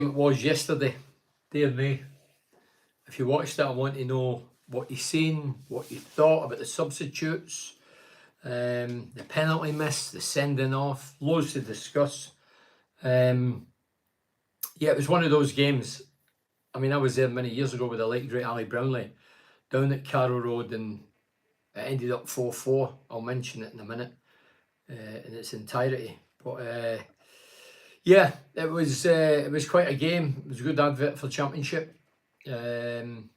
it was yesterday, dear me. If you watched it, I want to know what you've seen, what you thought about the substitutes, the penalty miss, the sending off, loads to discuss. Yeah, it was one of those games. I mean, I was there many years ago with the late great Ali Brownlee down at Carrow Road, and it ended up 4-4. I'll mention it in a minute in its entirety. But yeah, it was quite a game. It was a good advert for Championship. 3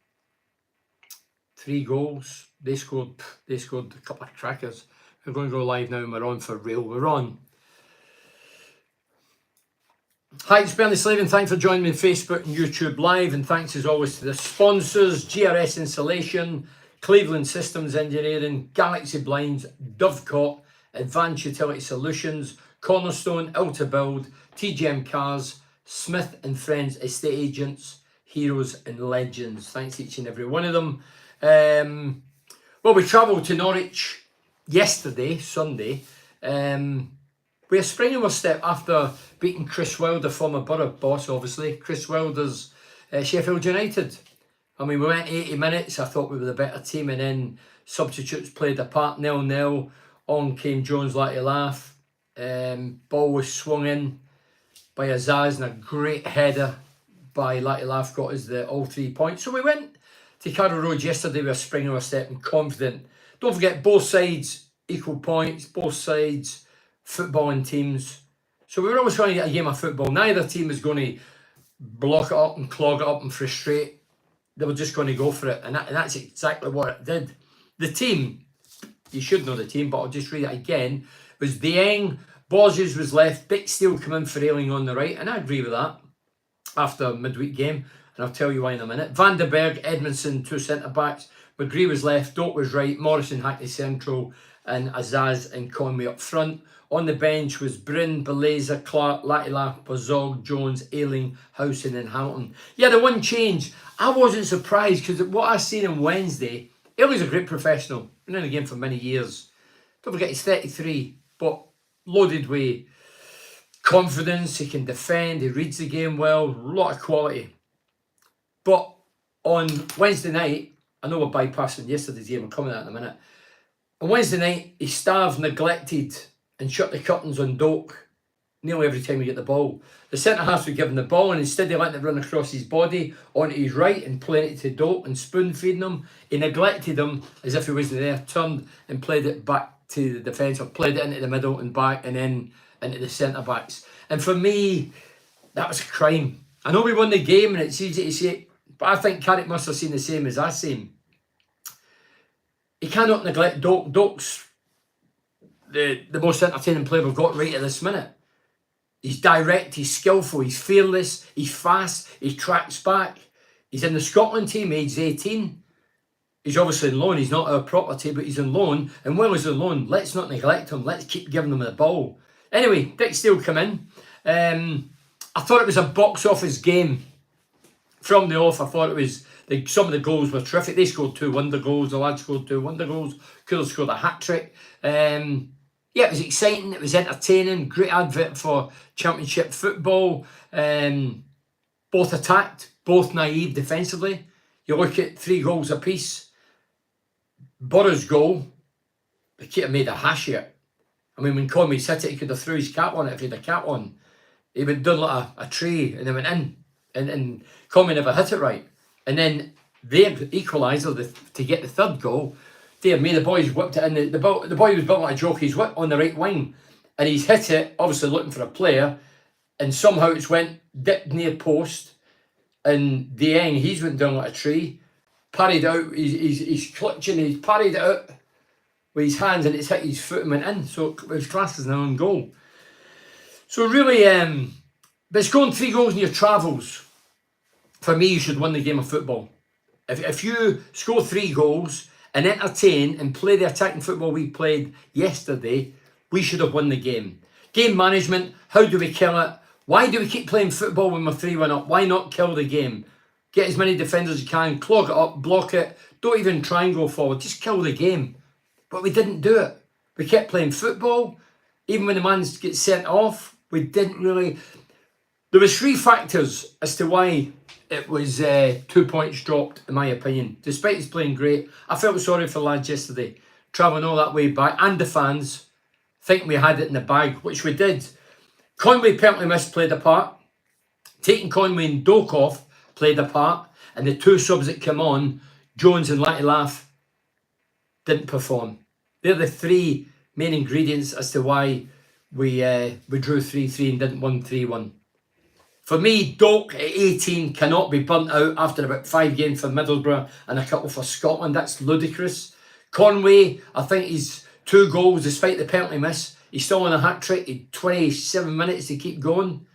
goals. They scored a couple of crackers. We're going to go live now and we're on for real. We're on. Hi, it's Bernie Slavin. Thanks for joining me on Facebook and YouTube Live, and thanks as always to the sponsors: GRS Insulation, Cleveland Systems Engineering, Galaxy Blinds, Dovecot, Advanced Utility Solutions, Cornerstone, Ulta Build, TGM Cars, Smith and Friends Estate Agents, Heroes and Legends. Thanks each and every one of them. Well, we travelled to Norwich yesterday, Sunday. We're springing our step after beating Chris Wilder, former Borough boss, obviously. Chris Wilder's Sheffield United. I mean, we went 80 minutes. I thought we were the better team, and then substitutes played a part. 0-0. On came Jones like a laugh. Ball was swung in by Azaz, and a great header by Latte Laugh got us all 3 points. So we went to Carrow Road yesterday with a spring of a step and confident. Don't forget, both sides equal points, both sides footballing teams. So we were always trying to get a game of football. Neither team was going to block it up and clog it up and frustrate. They were just going to go for it, and that's exactly what it did. The team, you should know the team, but I'll just read it again, was Dieng, Borges was left, Bixfield come in for Ailing on the right, and I agree with that after a midweek game, and I'll tell you why in a minute. Van den Berg, Edmondson, 2 centre-backs, McGree was left, Doak was right, Morrison, Hackney central, and Azaz and Conway up front. On the bench was Bryn, Beleza, Clark, Latilaf, Bazog, Jones, Ailing, Howson and Hamilton. Yeah, the one change, I wasn't surprised because what I seen on Wednesday, Ailing's a great professional, been in the game for many years. Don't forget he's 33, but loaded with confidence, he can defend, he reads the game well, a lot of quality. But on Wednesday night, I know we're bypassing yesterday's game, we're coming at it in a minute. On Wednesday night, he starved, neglected, and shut the curtains on Doak nearly every time he get the ball. The centre-halves were given the ball, and instead of letting it run across his body onto his right and playing it to Doak and spoon-feeding him, he neglected him as if he wasn't there, turned and played it back to the defence, or played it into the middle and back, and then into the centre-backs. And for me, that was a crime. I know we won the game, and it's easy to say, but I think Carrick must have seen the same as I seen. He cannot neglect Doak. Doak's the most entertaining player we've got right at this minute. He's direct, he's skillful, he's fearless, he's fast, he tracks back. He's in the Scotland team, aged 18. He's obviously on loan, he's not our property, but he's on loan. And while he's on loan, let's not neglect him, let's keep giving him the ball. Anyway, Dick Steele come in. I thought it was a box office game. From the off, I thought it was, some of the goals were terrific. They scored 2 wonder goals, the lads scored 2 wonder goals. Could have scored a hat-trick. Yeah, it was exciting, it was entertaining, great advert for Championship football. Both attacked, both naive defensively. You look at 3 goals apiece. Borough's goal, the kid made a hash of it. I mean, when Conway hit it, he could have threw his cap on it if he had a cap on. He would have done like a tree and it went in. And Conway never hit it right. And then their equaliser to get the 3rd goal, dear me, the boys whipped it in. The boy was built like a joke. He's whipped on the right wing, and he's hit it, obviously looking for a player, and somehow it's went dipped near post, and Dieng, he's went down like a tree, parried out, he's clutching, he's parried it out with his hands, and it's hit his foot and went in, so it was classed as an own goal. So really, but scoring 3 goals in your travels, for me, you should win the game of football. If you score 3 goals and entertain and play the attacking football we played yesterday, we should have won the game. Game management, how do we kill it? Why do we keep playing football when we're 3-1 up? Why not kill the game? Get as many defenders as you can, clog it up, block it, don't even try and go forward, just kill the game. But we didn't do it. We kept playing football. Even when the man gets sent off, we didn't really... There was 3 factors as to why it was 2 points dropped, in my opinion. Despite us playing great, I felt sorry for the lads yesterday, travelling all that way back, and the fans, thinking we had it in the bag, which we did. Conway penalty miss played a part. Taking Conway and Doak off played a part. And the 2 subs that came on, Jones and Laugh, didn't perform. They're the 3 main ingredients as to why we drew 3-3 and didn't win 3-1. For me, Doak at 18 cannot be burnt out after about 5 games for Middlesbrough and a couple for Scotland. That's ludicrous. Conway, I think he's 2 goals despite the penalty miss. He's still on a hat-trick. He had 27 minutes to keep going.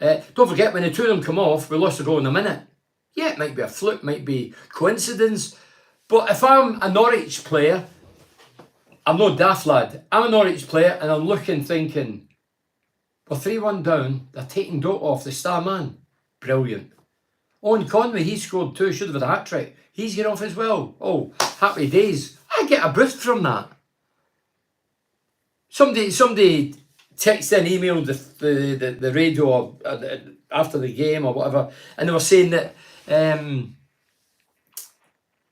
Don't forget, when the 2 of them come off, we lost a goal in a minute. Yeah, it might be a fluke, might be coincidence. But if I'm a Norwich player, I'm no daft lad. I'm a Norwich player and I'm looking, thinking, we're 3-1 down. They're taking Doak off, the star man. Brilliant. Owen Conway, he scored 2, should have had a hat-trick. He's getting off as well. Oh, happy days. I get a boost from that. Somebody texted and emailed the radio or, after the game or whatever, and they were saying that,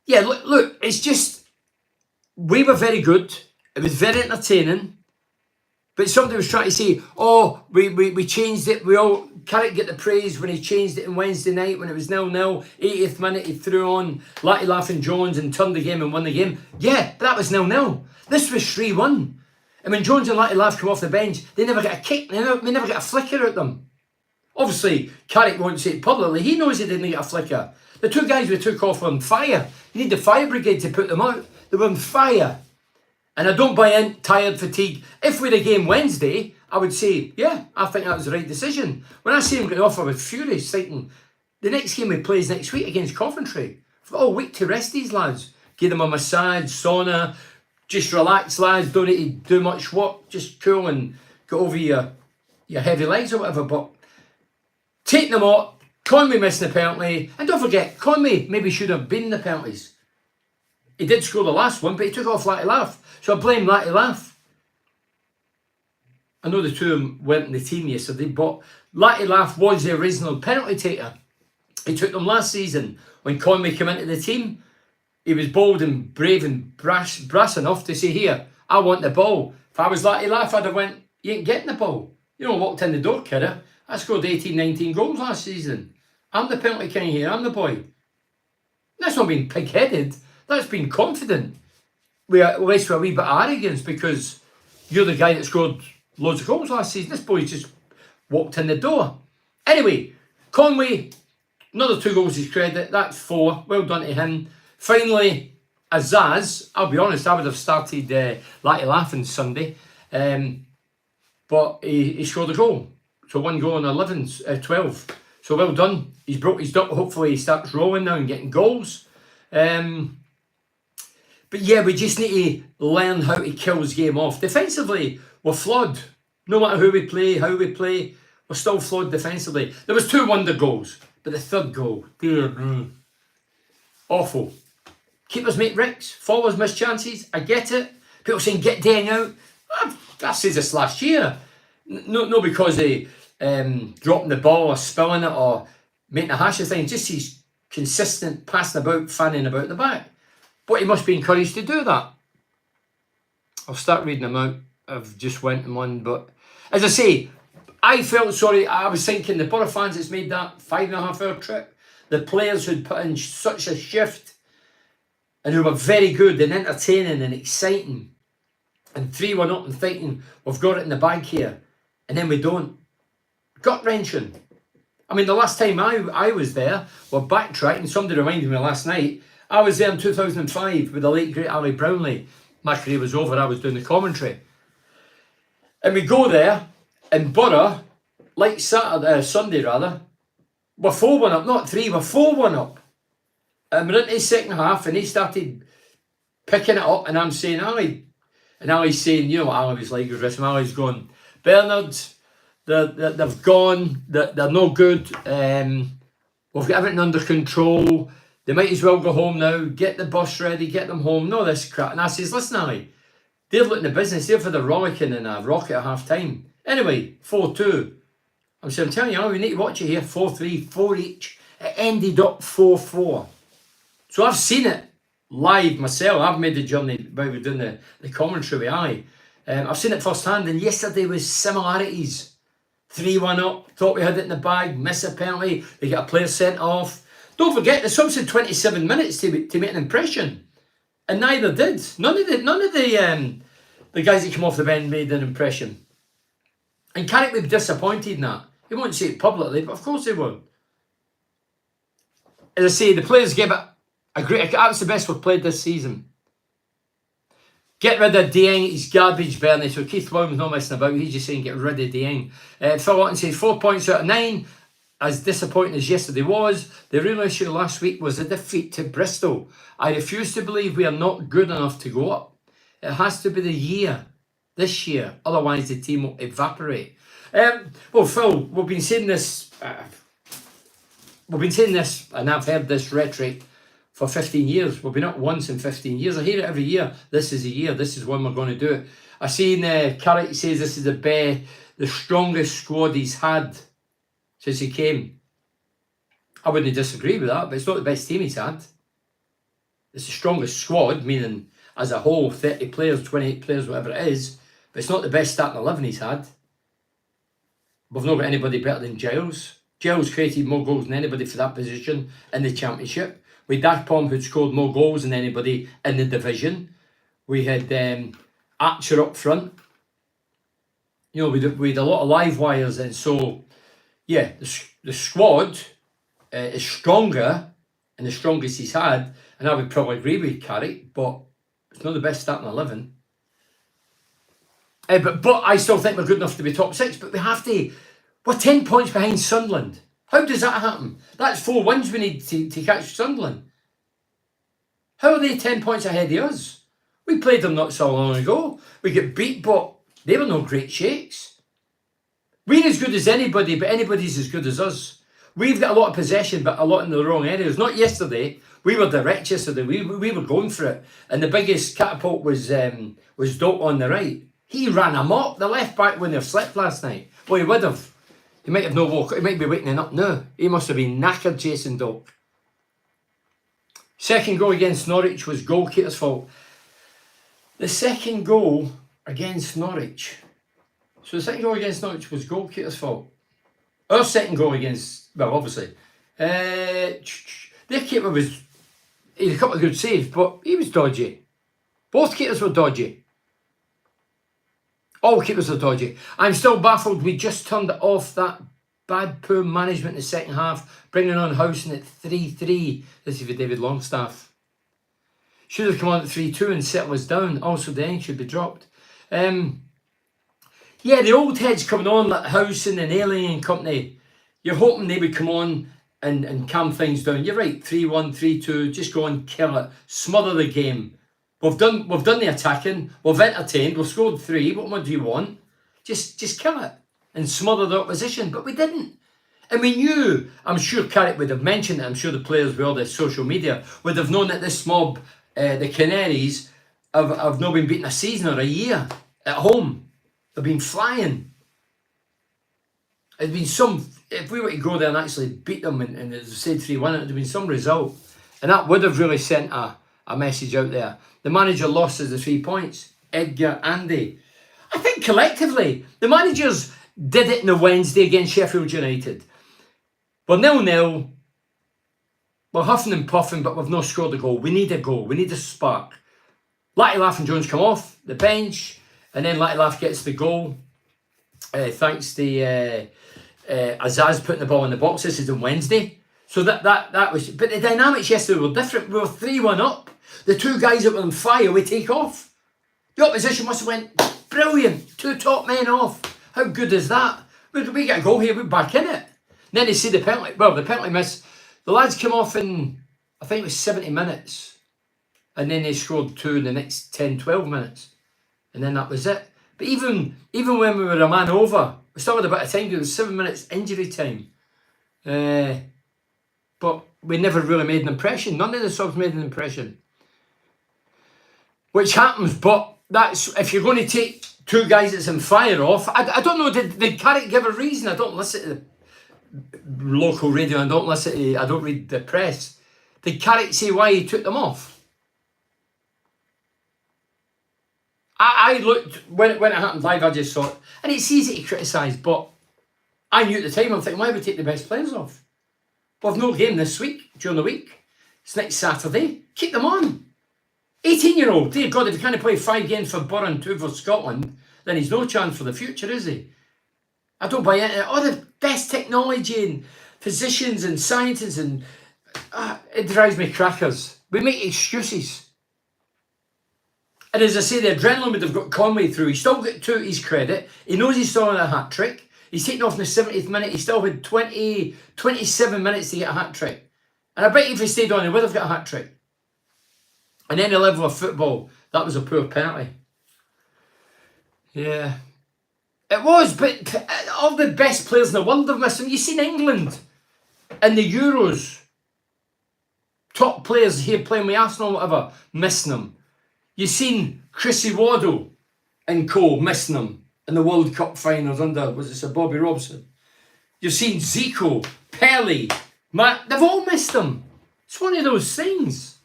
yeah, look, it's just, we were very good. It was very entertaining. But somebody was trying to say, oh, we changed it. We all can't get the praise when he changed it on Wednesday night when it was 0-0. 80th minute, he threw on Laugh and Jones and turned the game and won the game. Yeah, but that was 0-0. This was 3-1. And when Jones and Laugh come off the bench, they never get a kick. They never get a flicker at them. Obviously, Carrick won't say it publicly. He knows he didn't get a flicker. The 2 guys we took off were on fire. You need the fire brigade to put them out. They were on fire. And I don't buy in, tired, fatigue. If we had a game Wednesday, I would say, yeah, I think that was the right decision. When I see him get off, I was furious, thinking, the next game we play is next week against Coventry. I've got all week to rest these lads. Give them a massage, sauna, just relax, lads. Don't need to do much work. Just cool and get over your heavy legs or whatever. But take them off. Conway missing the penalty. And don't forget, Conway maybe should have been in the penalties. He did score the last one, but he took off Laugh. So I blame Laugh. I know the 2 of them weren't in the team yesterday, but Laugh was the original penalty taker. He took them last season when Conway came into the team. He was bold and brave and brass enough to say, here, I want the ball. If I was Laugh, I'd have went, you ain't getting the ball. You know, walked in the door, kidder. I scored 18, 19 goals last season. I'm the penalty king here, I'm the boy. That's not being pig-headed. That's being confident. At least with a wee bit of arrogance, because you're the guy that scored loads of goals last season. This boy's just walked in the door. Anyway, Conway, another 2 goals his credit. That's 4. Well done to him. Finally, Azaz, I'll be honest, I would have started Laugh on Sunday. But he scored a goal. So 1 goal on 12. So well done. He's broke his duck. Hopefully he starts rolling now and getting goals. But yeah, we just need to learn how to kill his game off. Defensively, we're flawed. No matter who we play, how we play, we're still flawed defensively. There was 2 wonder goals, but the 3rd goal, dear, awful. Keepers make bricks, forwards miss chances. I get it. People saying get Deng out. I said this last year. No, because they dropping the ball or spilling it or making a hash of things. Just he's consistent passing about, fanning about the back. But he must be encouraged to do that. I'll start reading them out. I've just went in one, but as I say, I felt sorry. I was thinking the Borough fans that's made that 5.5 hour trip, the players who'd put in such a shift and who were very good and entertaining and exciting, and 3-1 up and thinking we've got it in the bag here, and then we don't. Gut wrenching. I mean, the last time I was there, we're backtracking. Somebody reminded me last night. I was there in 2005 with the late great Ali Brownlee. My career was over. I was doing the commentary, and we go there, and Borough, like Sunday rather, we're 4-1 up, not 3. We're 4-1 up, and we're into the second half, and he started picking it up, and I'm saying Ali, and Ali's saying, you know what Ali was like with this, and Ali's going, Bernard, they've gone, they're no good. We've got everything under control. They might as well go home now, get the bus ready, get them home, no this crap. And I says, listen, Ali, they're looking at business, they're for the rollicking and a rocket at half time. Anyway, 4-2. I'm telling you, we need to watch it here. 4-3, 4 each. It ended up 4-4. So I've seen it live myself. I've made the journey while we're doing the commentary with I. I've seen it firsthand, and yesterday was similarities. 3-1 up, thought we had it in the bag, miss a penalty, they get a player sent off. Don't forget, the subs had 27 minutes to make an impression, and neither did. None of the guys that come off the bench made an impression. And Carrick would be disappointed in that. He won't say it publicly, but of course they would. As I say, the players gave it a great... That's the best we've played this season. Get rid of Dieng, he's garbage, Bernie. So Keith Williams not messing about, he's just saying get rid of Dieng. Phil Watson says 4 points out of 9. As disappointing as yesterday was, the real issue last week was the defeat to Bristol. I refuse to believe we are not good enough to go up. It has to be the year, this year, otherwise the team will evaporate. Well, Phil, we've been saying this, and I've heard this rhetoric for 15 years. We've been up once in 15 years. I hear it every year. This is a year. This is when we're going to do it. I seen Carrick says this is the strongest squad he's had since he came. I wouldn't disagree with that, but it's not the best team he's had. It's the strongest squad, meaning as a whole, 30 players, 28 players, whatever it is, but it's not the best starting 11 he's had. We've not got anybody better than Giles. Giles created more goals than anybody for that position in the Championship. We had Dakpom, who'd scored more goals than anybody in the division. We had Archer up front. You know, we had a lot of live wires, and so, yeah, the squad is stronger and the strongest he's had, and I would probably agree with Carrick, but it's not the best starting 11. But I still think we're good enough to be top 6, but we have to... We're 10 points behind Sunderland. How does that happen? That's 4 wins we need to catch Sunderland. How are they 10 points ahead of us? We played them not so long ago. We get beat, but they were no great shakes. We're as good as anybody, but anybody's as good as us. We've got a lot of possession, but a lot in the wrong areas. Not yesterday. We were direct yesterday. We were going for it. And the biggest catapult was Doak on the right. He ran amok. The left back wouldn't have slept last night. Well, he would have. He might have no walk. He might be waking up now. He must have been knackered chasing Doak. Second goal against Norwich was goalkeeper's fault. The second goal against Norwich. So the second goal against Norwich was goalkeeper's fault. Our second goal against, well, obviously, their keeper was, he had a couple of good saves, but he was dodgy. Both keepers were dodgy. All keepers are dodgy. I'm still baffled. We just turned it off, that bad, poor management in the second half, bringing on Howson at 3-3. This is for David Longstaff. Should have come on at 3-2 and settle us down. Also, the end should be dropped. Yeah, the old heads coming on, like Howson and Ailing and company, you're hoping they would come on and calm things down. You're right, 3-1, 3-2, just go and kill it. Smother the game. We've done the attacking, we've entertained, we've scored 3, what more do you want? Just kill it and smother the opposition, but we didn't. And we knew, I'm sure Carrick would have mentioned it, I'm sure the players with all their social media would have known that this mob, the Canaries, have not been beaten a season or a year at home. They've been flying. It'd been some, if we were to go there and actually beat them and as I said 3-1, it would have been some result. And that would have really sent a message out there. The manager lost us the 3 points. Edgar, Andy. I think collectively, the managers did it on the Wednesday against Sheffield United. We're 0-0. We're huffing and puffing, but we've not scored a goal. We need a goal. We need a spark. Laugh and Jones come off the bench, and then Laugh gets the goal. Thanks to Azaz putting the ball in the box. This is on Wednesday. So that was... But the dynamics yesterday were different. We were 3-1 up. The 2 guys that were on fire, we take off. The opposition must have went, brilliant. 2 top men off. How good is that? We get a goal here, we're back in it. And then they see the penalty. Well, the penalty miss. The lads came off in, I think it was 70 minutes. And then they scored 2 in the next 10, 12 minutes. And then that was it. But even when we were a man over, we still had a bit of time. There was 7 minutes injury time. But we never really made an impression. None of the subs made an impression. Which happens, but that's, if you're going to take two guys that's in fire off. I don't know, did Carrick give a reason? I don't listen to the local radio, I don't read the press. Did Carrick say why he took them off? I looked, when it happened live, I just thought, and it's easy to criticise, but I knew at the time, I'm thinking, why would we take the best players off? We've no game this week, during the week. It's next Saturday. Keep them on. 18-year-old, dear God, if he can't play 5 games for Borough and 2 for Scotland, then he's no chance for the future, is he? I don't buy it. All the best technology and physicians and scientists, and it drives me crackers. We make excuses. And as I say, the adrenaline would have got Conway through. He still got 2 at his credit. He knows he's still on a hat-trick. He's taken off in the 70th minute. He still had 27 minutes to get a hat-trick. And I bet if he stayed on, he would have got a hat-trick. On any level of football, that was a poor penalty. Yeah. It was, but all the best players in the world have missed him. You've seen England in the Euros. Top players here playing with Arsenal, whatever, missing them. You've seen Chrissy Waddle and co missing them in the World Cup finals under, was it Sir Bobby Robson? You've seen Zico, Pelé, Matt, they've all missed them. It's one of those things.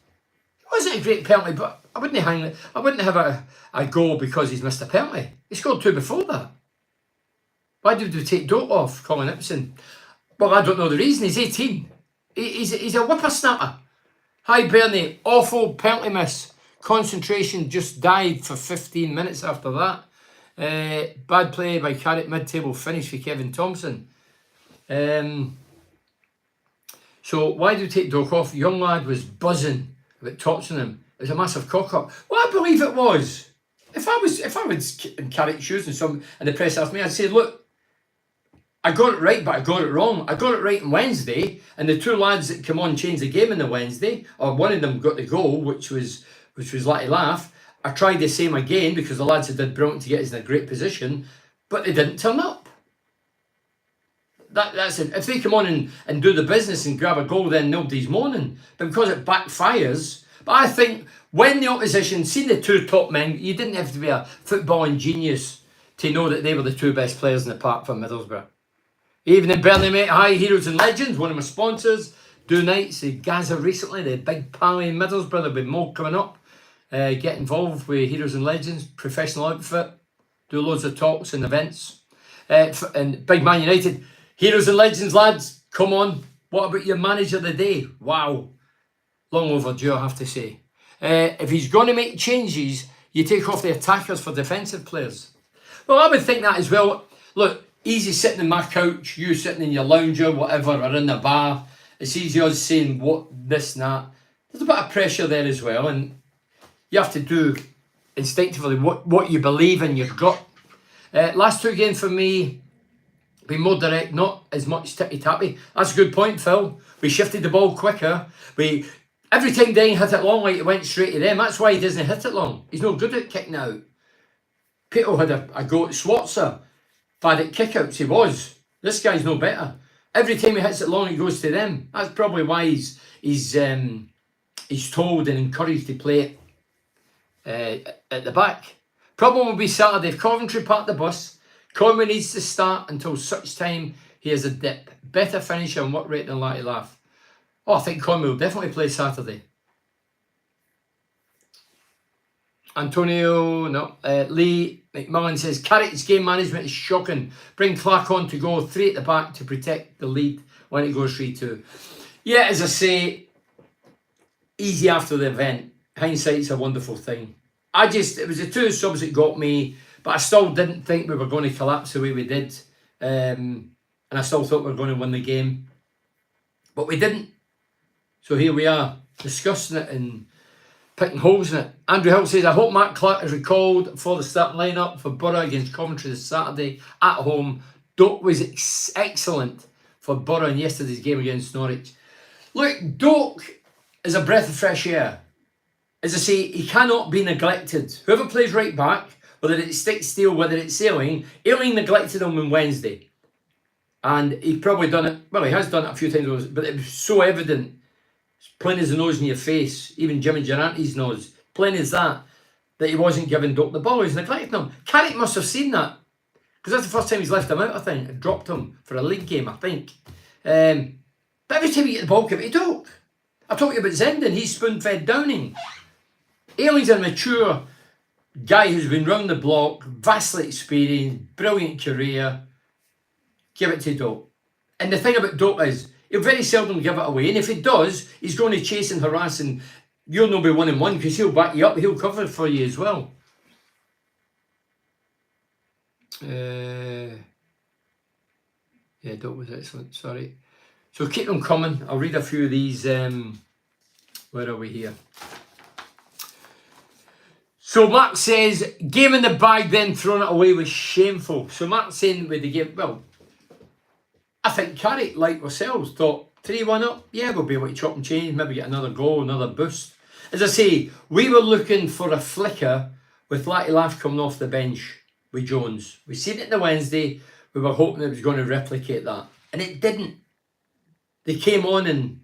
It wasn't a great penalty, but I wouldn't have a goal because he's missed a penalty. He scored 2 before that. Why did we take Doak off, Colin Ipson? Well, I don't know the reason. He's 18. He's a whippersnapper. Hi, Bernie. Awful penalty miss. Concentration just died for 15 minutes after that. Bad play by Carrick, mid-table finish for Kevin Thompson. So why do we take Doak off? Young lad was buzzing about Tottenham. It was a massive cock-up. Well, I believe it was. If I was in Carrick's shoes and the press asked me, I'd say, look, I got it right, but I got it wrong. I got it right on Wednesday, and the 2 lads that come on changed the game on the Wednesday, or one of them got the goal, which was like a laugh. I tried the same again because the lads had did brilliant to get us in a great position, but they didn't turn up. That's it. If they come on and do the business and grab a goal, then nobody's moaning. But because it backfires, but I think when the opposition seen the 2 top men, you didn't have to be a footballing genius to know that they were the 2 best players in the park for Middlesbrough. Evening, Burnley, mate. Hi, Heroes and Legends, one of my sponsors. Do nights, the Gaza recently, the big pally in Middlesbrough. There'll be more coming up. Get involved with Heroes and Legends, professional outfit. Do loads of talks and events. And Big Man United. Heroes and Legends, lads, come on. What about your manager of the day? Wow. Long overdue, I have to say. If he's going to make changes, you take off the attackers for defensive players. Well, I would think that as well. Look, easy sitting in my couch, you sitting in your lounger, whatever, or in the bar. It's easy us saying what, this and that. There's a bit of pressure there as well, and you have to do instinctively what you believe in your gut. Last 2 games for me, be more direct, not as much tippy-tappy. That's a good point, Phil. We shifted the ball quicker. Every time Dane hit it long, like it went straight to them. That's why he doesn't hit it long. He's no good at kicking out. Peter had a go at Swatzer. Bad at kickouts, he was. This guy's no better. Every time he hits it long, it goes to them. That's probably why he's told and encouraged to play it at the back. Problem will be Saturday. If Coventry park the bus, Conway needs to start until such time he has a dip. Better finisher and work rate than Latte Laugh. Oh, I think Conway will definitely play Saturday. Antonio, no. Lee McMillan says, Carrick's game management is shocking. Bring Clark on to go 3 at the back to protect the lead when it goes 3-2. Yeah, as I say, easy after the event. Hindsight's a wonderful thing. It was the 2 subs that got me, but I still didn't think we were going to collapse the way we did. And I still thought we were going to win the game. But we didn't. So here we are, discussing it and picking holes in it. Andrew Hill says, I hope Matt Clark is recalled for the starting lineup for Borough against Coventry this Saturday at home. Doak was excellent for Borough in yesterday's game against Norwich. Look, Doak is a breath of fresh air. As I say, he cannot be neglected. Whoever plays right back, whether it's Stick Steel, whether it's Ailing neglected him on Wednesday. And he's probably done it, well, he has done it a few times, but it was so evident. Plain as the nose in your face, even Jimmy Durante's nose, plain as that that he wasn't giving Doak the ball. He was neglecting him. Carrick must have seen that, because that's the first time he's left him out, I think. It dropped him for a league game, I think. But every time you get the ball, give it to Doak. I talked to you about Zenden. He's spoon-fed Downing. Ailing's a mature guy who's been round the block, vastly experienced, brilliant career. Give it to Doak. And the thing about Doak is, he'll very seldom give it away. And if he does, he's going to chase and harass, and you'll not be 1-on-1 because he'll back you up. He'll cover for you as well. Yeah, Doak was excellent. Sorry. So keep them coming. I'll read a few of these. Where are we here? So Mark says, game in the bag, then throwing it away was shameful. So Mark's saying with the game, well, I think Carrick, like ourselves, thought 3-1 up. Yeah, we'll be able to chop and change, maybe get another goal, another boost. As I say, we were looking for a flicker with Latty Laugh coming off the bench with Jones. We seen it on the Wednesday. We were hoping it was going to replicate that. And it didn't. They came on and,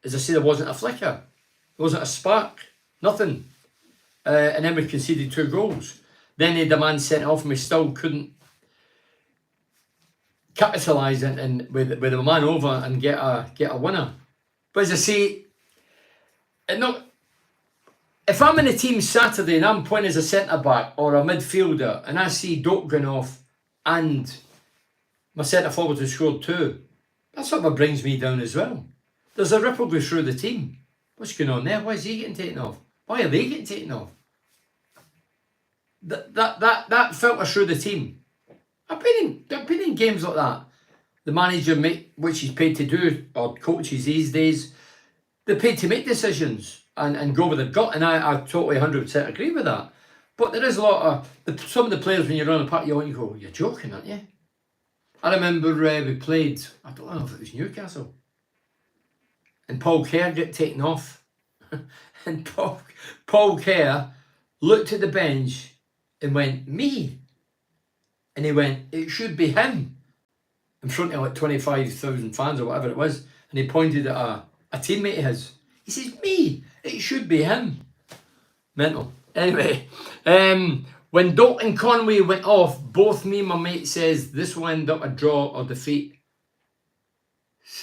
as I say, there wasn't a flicker. There wasn't a spark. Nothing. And then we conceded 2 goals. Then they had the man sent off and we still couldn't capitalise and with a man over and get a winner. But as I say, if I'm in the team Saturday and I'm playing as a centre-back or a midfielder and I see Doak going off and my centre-forward has scored 2, that sort of brings me down as well. There's a ripple go through the team. What's going on there? Why is he getting taken off? Why are they getting taken off? That filter through the team. I've been in games like that. The manager, which he's paid to do, or coaches these days, they're paid to make decisions and go with their gut. And I totally 100% agree with that. But there is a lot of some of the players when you're on a park, you go, you're joking, aren't you? I remember we played, I don't know if it was Newcastle, and Paul Kerr got taken off. And Paul Kerr looked at the bench and went, me? And he went, it should be him. In front of like 25,000 fans or whatever it was. And he pointed at a teammate of his. He says, me? It should be him. Mental. Anyway, when Doak and Conway went off, both me and my mate says this will end up a draw or defeat.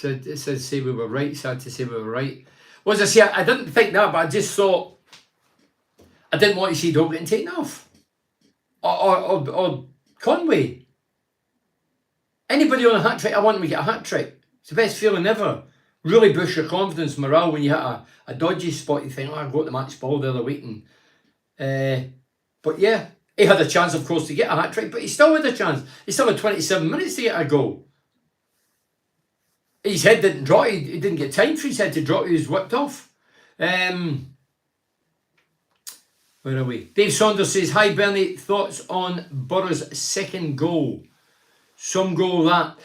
It says say we were right, sad to say we were right. Well, as I say, I didn't think that, but I just thought I didn't want to see Doak getting taken off. Or Conway. Anybody on a hat-trick, I want them to get a hat-trick. It's the best feeling ever. Really boosts your confidence, morale when you hit a dodgy spot. You think, I got the match ball the other week. But yeah, he had a chance, of course, to get a hat-trick, but he still had a chance. He still had 27 minutes to get a goal. His head didn't drop. He didn't get time for his head to drop. He was whipped off. Where are we? Dave Saunders says, hi Bernie, thoughts on Borough's second goal? Some goal that.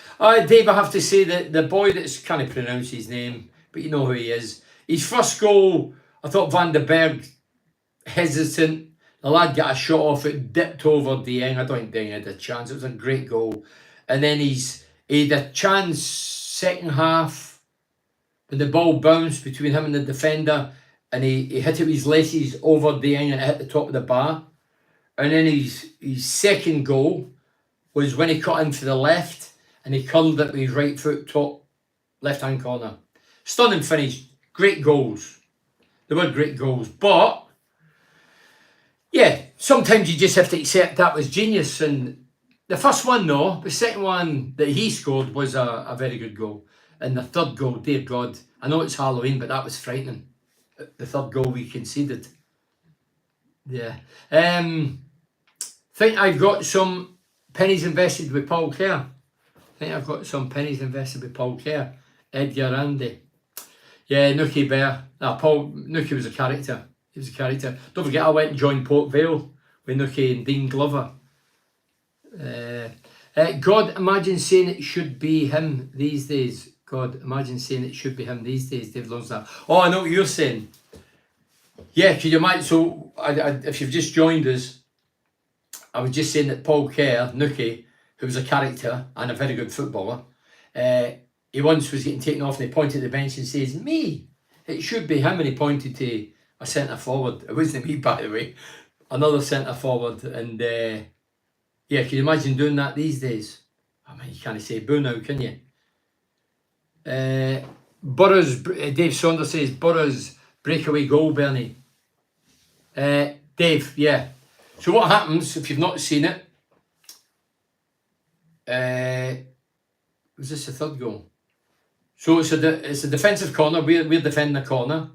Dave, I have to say that the boy that's can't pronounce his name, but you know who he is. His first goal, I thought Van den Berg hesitant. The lad got a shot off it, dipped over Dieng. I don't think Dieng had a chance. It was a great goal. And then he had a chance second half when the ball bounced between him and the defender, and he hit it with his laces over Dieng and it hit the top of the bar. And then his second goal was when he cut in for the left and he curled it with his right foot top left-hand corner. Stunning finish. Great goals. They were great goals. But, yeah, sometimes you just have to accept that was genius. And the first one, though, the second one that he scored was a very good goal. And the third goal, dear God, I know it's Halloween, but that was frightening. The third goal we conceded. Yeah. Think I've got some pennies invested with Paul Kerr. Edgar Andy. Yeah, Nookie Bear. Nookie was a character. He was a character. Don't forget, I went and joined Port Vale with Nookie and Dean Glover. God, imagine saying it should be him these days. God, imagine saying it should be him these days. Dave loves that. Oh, I know what you're saying. Yeah, could you imagine? So, if you've just joined us, I was just saying that Paul Kerr, Nookie, who was a character and a very good footballer, he once was getting taken off and he pointed at the bench and says, me, it should be him, and he pointed to a centre forward. It wasn't me, by the way. another centre forward, and yeah, can you imagine doing that these days? I mean, you can't say boo now, can you? Burroughs, Dave Saunders says Burroughs breakaway goal, Bernie. Dave, yeah. So what happens if you've not seen it? Was this the third goal? So it's a defensive corner. We're defending the corner.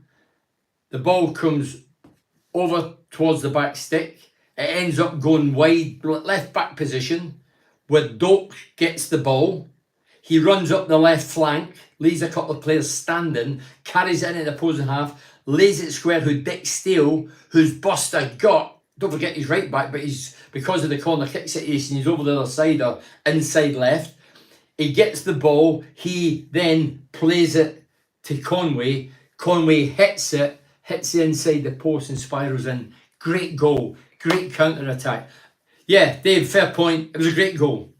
The ball comes over towards the back stick. It ends up going wide, left back position, where Doak gets the ball. He runs up the left flank, leaves a couple of players standing, carries it into the opposing half, lays it square who Dick Steele, who's bust a gut. Don't forget he's right back, but he's, because of the corner kick situation, he's over the other side or inside left. He gets the ball. He then plays it to Conway. Conway hits it, hits the inside the post and spirals in. Great goal. Great counter-attack. Yeah, Dave, fair point. It was a great goal.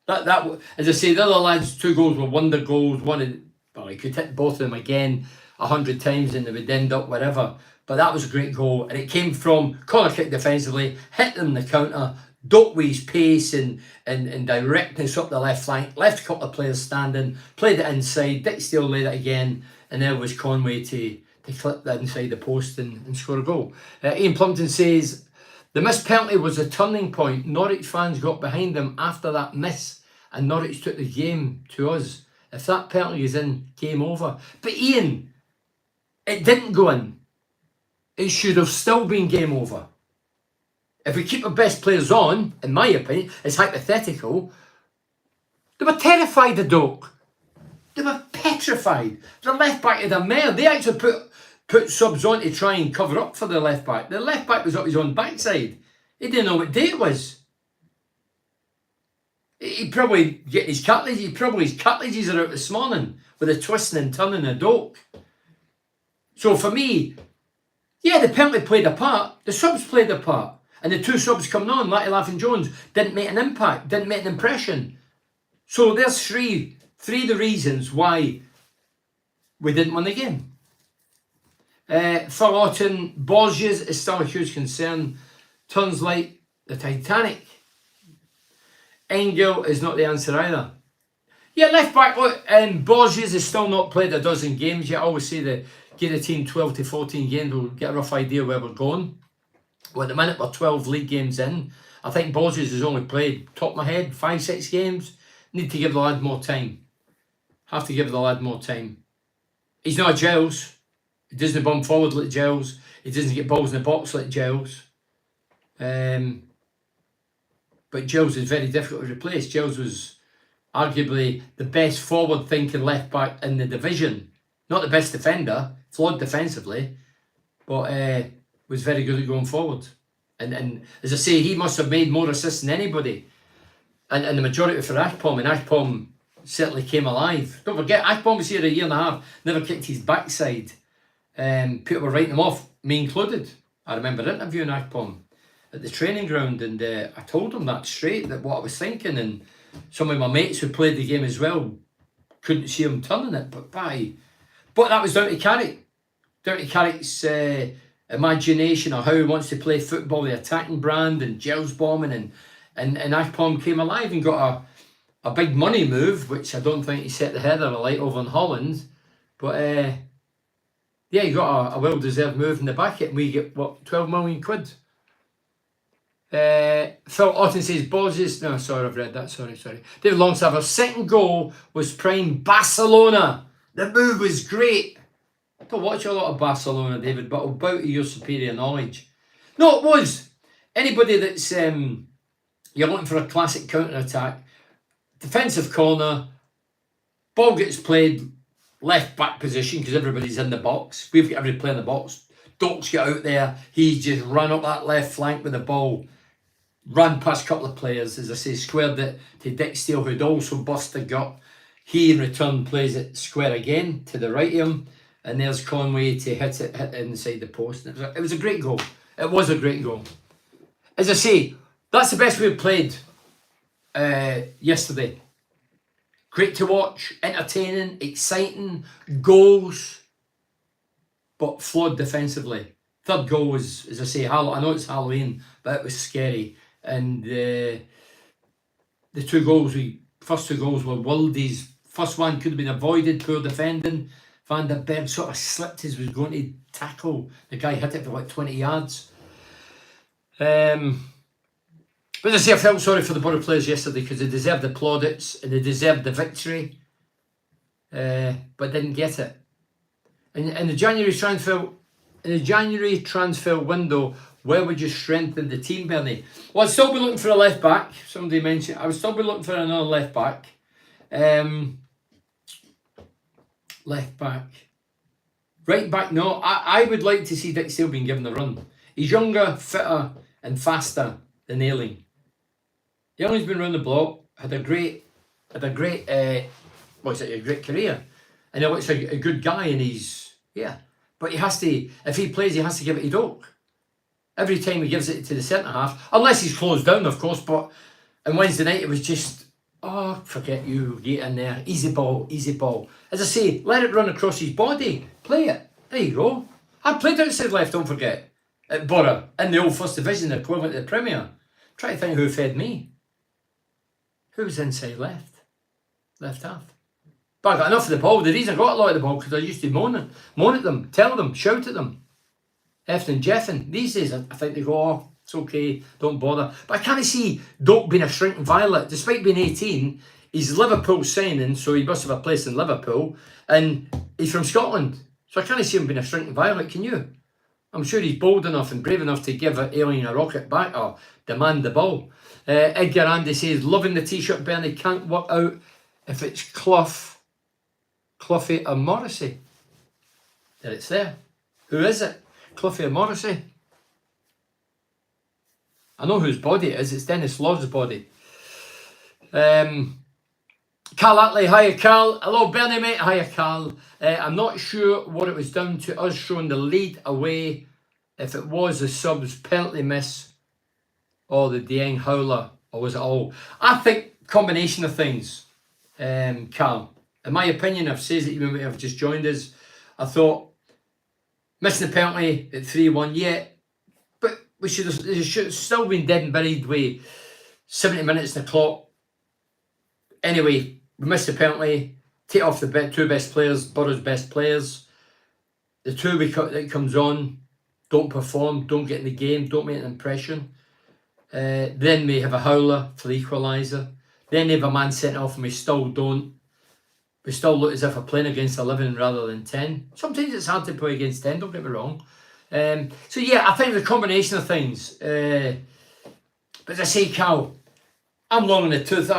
That as I say, the other lads' 2 goals were wonder goals. Well, he could hit both of them again 100 times and they would end up wherever. But that was a great goal. And it came from corner kick defensively, hit them the counter, Dokwe's pace and directness up the left flank, left a couple of players standing, played it inside, Dick Steele laid it again, and there was Conway to clip that inside the post and score a goal. Ian Plumpton says, the missed penalty was a turning point. Norwich fans got behind them after that miss and Norwich took the game to us. If that penalty is in, game over. But Ian, it didn't go in. It should have still been game over. If we keep our best players on, in my opinion, it's hypothetical, they were terrified of Doak. They were petrified. The left back had a mare. They actually put subs on to try and cover up for the left back. The left back was up his own backside. He didn't know what day it was. He'd probably get his cartilages. His cartilages are out this morning with the twisting and turning of Doak. So for me, yeah, the penalty played a part. The subs played a part. And the 2 subs coming on, Matty Laughing Jones, didn't make an impact, didn't make an impression. So there's three of the reasons why we didn't win the game. Phil Otten, Borges is still a huge concern. Turns like the Titanic. Engel is not the answer either. Yeah, left back, Borges has still not played a dozen games yet. I always say that give the team 12 to 14 games, we'll get a rough idea where we're going. Well, at the minute we're 12 league games in. I think Borges has only played, top of my head, 5-6 games. Need to give the lad more time. Have to give the lad more time. He's not a Giles. He doesn't bump forward like Giles. He doesn't get balls in the box like Giles. But Giles is very difficult to replace. Giles was arguably the best forward-thinking left-back in the division. Not the best defender, flawed defensively, but was very good at going forward. And as I say, he must have made more assists than anybody. And the majority for Ashpom, and Ashpom certainly came alive. Don't forget, Ashpom was here a year and a half, never kicked his backside. People were writing him off, me included. I remember interviewing Ashpom at the training ground, and I told him that straight, that what I was thinking, and some of my mates who played the game as well couldn't see him turning it, but that was down to Carrick. Down to Carrick's imagination of how he wants to play football, the attacking brand and Giles bombing, and Ashpom came alive and got a big money move, which I don't think he set the header alight over in Holland, but yeah, he got a well-deserved move in the back, and we get, what, 12 million quid? Phil Otten says Borges. No, sorry, I've read that. Sorry. David Longstaff, second goal was prime Barcelona. The move was great. I don't watch a lot of Barcelona, David, but I'll bow to your superior knowledge. No, it was. Anybody that's you're looking for a classic counter-attack, defensive corner, ball gets played left back position because everybody's in the box. We've got every player in the box. Dokes get out there. He just ran up that left flank with the ball. Ran past a couple of players, as I say, squared it to Dick Steele, who'd also bust a gut. He in return plays it square again to the right of him, and there's Conway to hit inside the post. And it was a great goal. It was a great goal. As I say, that's the best we've played yesterday. Great to watch, entertaining, exciting, goals, but flawed defensively. Third goal was, as I say, I know it's Halloween, but it was scary. And the first two goals were Wildy's. First one could have been avoided, poor defending. Van der Berg sort of slipped as he was going to tackle. The guy hit it for like 20 yards. But as I say, I felt sorry for the Borough players yesterday because they deserved the plaudits and they deserved the victory, but didn't get it. In the January transfer window, where would you strengthen the team, Bernie? Well, I'd still be looking for a left back. Somebody mentioned I would still be looking for another left back. Left back. Right back, no. I would like to see Dick Steele being given a run. He's younger, fitter, and faster than Ayling. Ayling's been around the block, had a great career, and he looks like a good guy, and but he has to, if he plays, he has to give it to Doak. Every time he gives it to the centre half, unless he's closed down, of course. But on Wednesday night, it was just, forget you, get in there, easy ball. As I say, let it run across his body, play it. There you go. I played outside left, don't forget, at Borough in the old First Division, equivalent to the Premier. Try to think who fed me. Who was inside left half? But I got enough of the ball. The reason I got a lot of the ball because I used to moan at them, tell them, shout at them. Effing and jeffing. These days, I think they go, it's okay, don't bother. But I can't see Doak being a shrinking violet. Despite being 18, he's Liverpool signing, so he must have a place in Liverpool. And he's from Scotland. So I can't see him being a shrinking violet, can you? I'm sure he's bold enough and brave enough to give Ayling a rocket back or demand the ball. Edgar Andy says, loving the t-shirt, Bernie, can't work out if it's Cloughie or Morrissey. There it's there. Who is it? Cloughie or Morrissey? I know whose body it is. It's Dennis Law's body. Carl Atley, hiya Carl. Hello Bernie mate, hiya Carl. I'm not sure what it was down to us showing the lead away. If it was the subs penalty miss or the Dieng howler, or was it all? I think combination of things, Carl. In my opinion, I've said it even when I've just joined us. I thought missing the penalty at 3-1, yeah, but it should have still been dead and buried with 70 minutes in the clock. Anyway, we missed the penalty, take off the two best players, Borough's best players. The two that comes on don't perform, don't get in the game, don't make an impression. Then we have a howler for the equaliser. Then they have a man sent off and we still don't. We still look as if we're playing against 11 rather than 10. Sometimes it's hard to play against 10, don't get me wrong. So yeah, I think the combination of things. But as I say, Cal, I'm long in the tooth.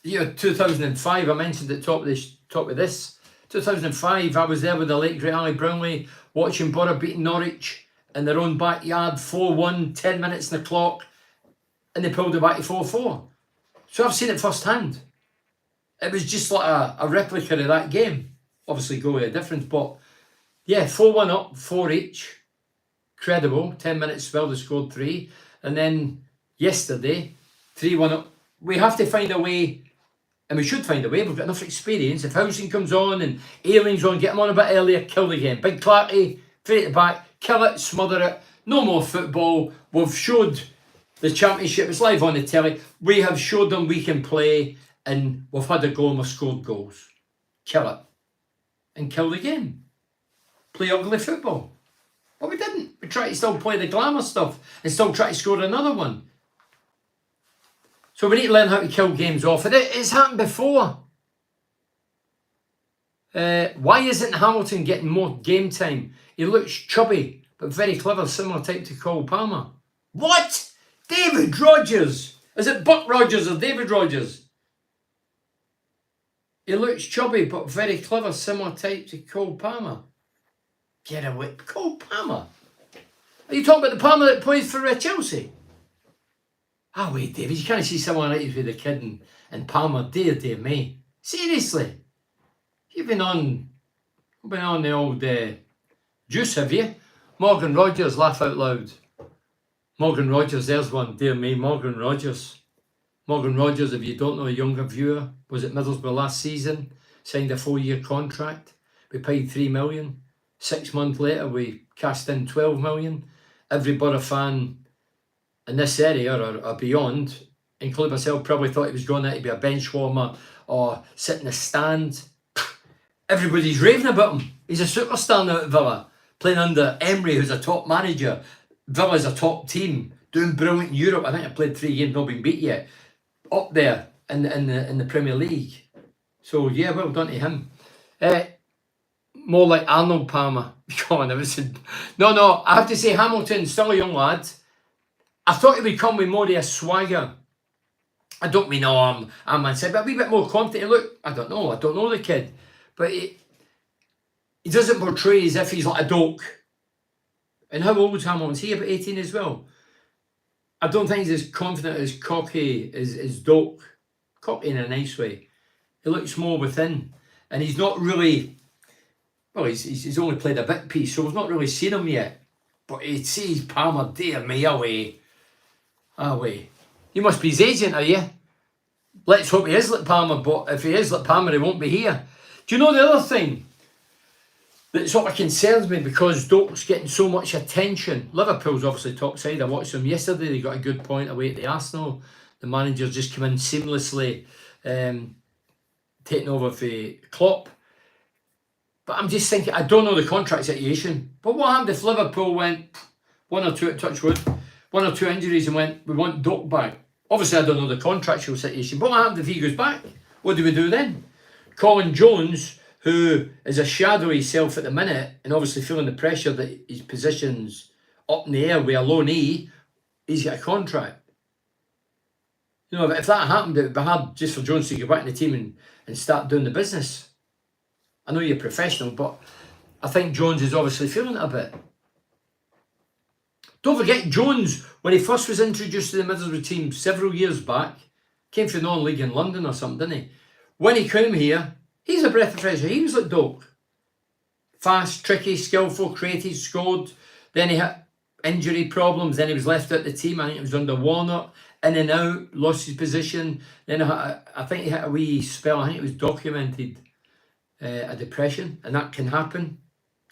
Year 2005, I mentioned at top of this. 2005, I was there with the late great Ali Brownlee, watching Borough beating Norwich in their own backyard, 4-1, 10 minutes in the clock, and they pulled it back to 4-4. So I've seen it firsthand. It was just like a replica of that game. Obviously, goal a difference, but yeah, 4-1 up, 4 each. Credible. 10 minutes spell, they scored 3. And then yesterday, 3-1 up. We have to find a way, and we should find a way. We've got enough experience. If Housing comes on and Ayling's on, get him on a bit earlier, kill the game. Big Clarkey, straight at the back, kill it, smother it. No more football. We've showed the championship. It's live on the telly. We have showed them we can play. And we've had a go and we've scored goals. Kill it. And kill the game. Play ugly football. But we didn't. We tried to still play the glamour stuff and still try to score another one. So we need to learn how to kill games off. And it's happened before. Why isn't Hamilton getting more game time? He looks chubby, but very clever, similar type to Cole Palmer. What? David Rogers. Is it Buck Rogers or David Rogers? He looks chubby, but very clever, similar type to Cole Palmer. Get away. Cole Palmer? Are you talking about the Palmer that plays for Chelsea? Ah, wait, David, you can't see someone like with a kid and Palmer, dear me. Seriously? You've been on the old juice, have you? Morgan Rogers, laugh out loud. Morgan Rogers, there's one, dear me, Morgan Rogers. Morgan Rogers, if you don't know, a younger viewer, was at Middlesbrough last season, signed a 4-year contract. We paid $3 million. 6 months later, we cast in 12 million. Every Borough fan in this area or beyond, including myself, probably thought he was going there to be a bench warmer or sit in the stand. Everybody's raving about him. He's a superstar now at Villa, playing under Emery, who's a top manager. Villa's a top team, doing brilliant in Europe. I think I played 3 games, not been beat yet. Up there in the Premier League. So yeah, well done to him. More like Arnold Palmer. Come on, no, I have to say Hamilton, still a young lad. I thought he would come with more of a swagger. I don't mean I'm Man-City, but a wee bit more confident. Look, I don't know the kid. But he doesn't portray as if he's like a doke. And how old is Hamilton? Is he about 18 as well? I don't think he's as confident as cocky as Doak. Cocky in a nice way. He looks more within. And he's not really... Well, he's only played a bit piece, so we've not really seen him yet. But he sees Palmer, dear me, away. You must be his agent, are you? Let's hope he is like Palmer, but if he is like Palmer, he won't be here. Do you know the other thing that sort of concerns me, because Doak's getting so much attention? Liverpool's obviously top side. I watched them yesterday. They got a good point away at the Arsenal. The manager just came in seamlessly, taking over for Klopp. But I'm just thinking, I don't know the contract situation. But what happened if Liverpool went 1 or 2 at Touchwood, 1 or 2 injuries and went, we want Doak back? Obviously, I don't know the contractual situation. But what happened if he goes back? What do we do then? Colin Jones, who is a shadowy self at the minute and obviously feeling the pressure that his position's up in the air with a low knee, he's got a contract. You know, if that happened, it would be hard just for Jones to go back in the team and start doing the business. I know you're professional, but I think Jones is obviously feeling it a bit. Don't forget, Jones, when he first was introduced to the Middlesbrough team several years back, came from non-league in London or something, didn't he? When he came here, he's a breath of fresh air. He was like Doak. Fast, tricky, skillful, creative, scored. Then he had injury problems. Then he was left out the team. I think it was under Warnock. In and out, lost his position. Then I think he had a wee spell. I think it was documented, a depression. And that can happen.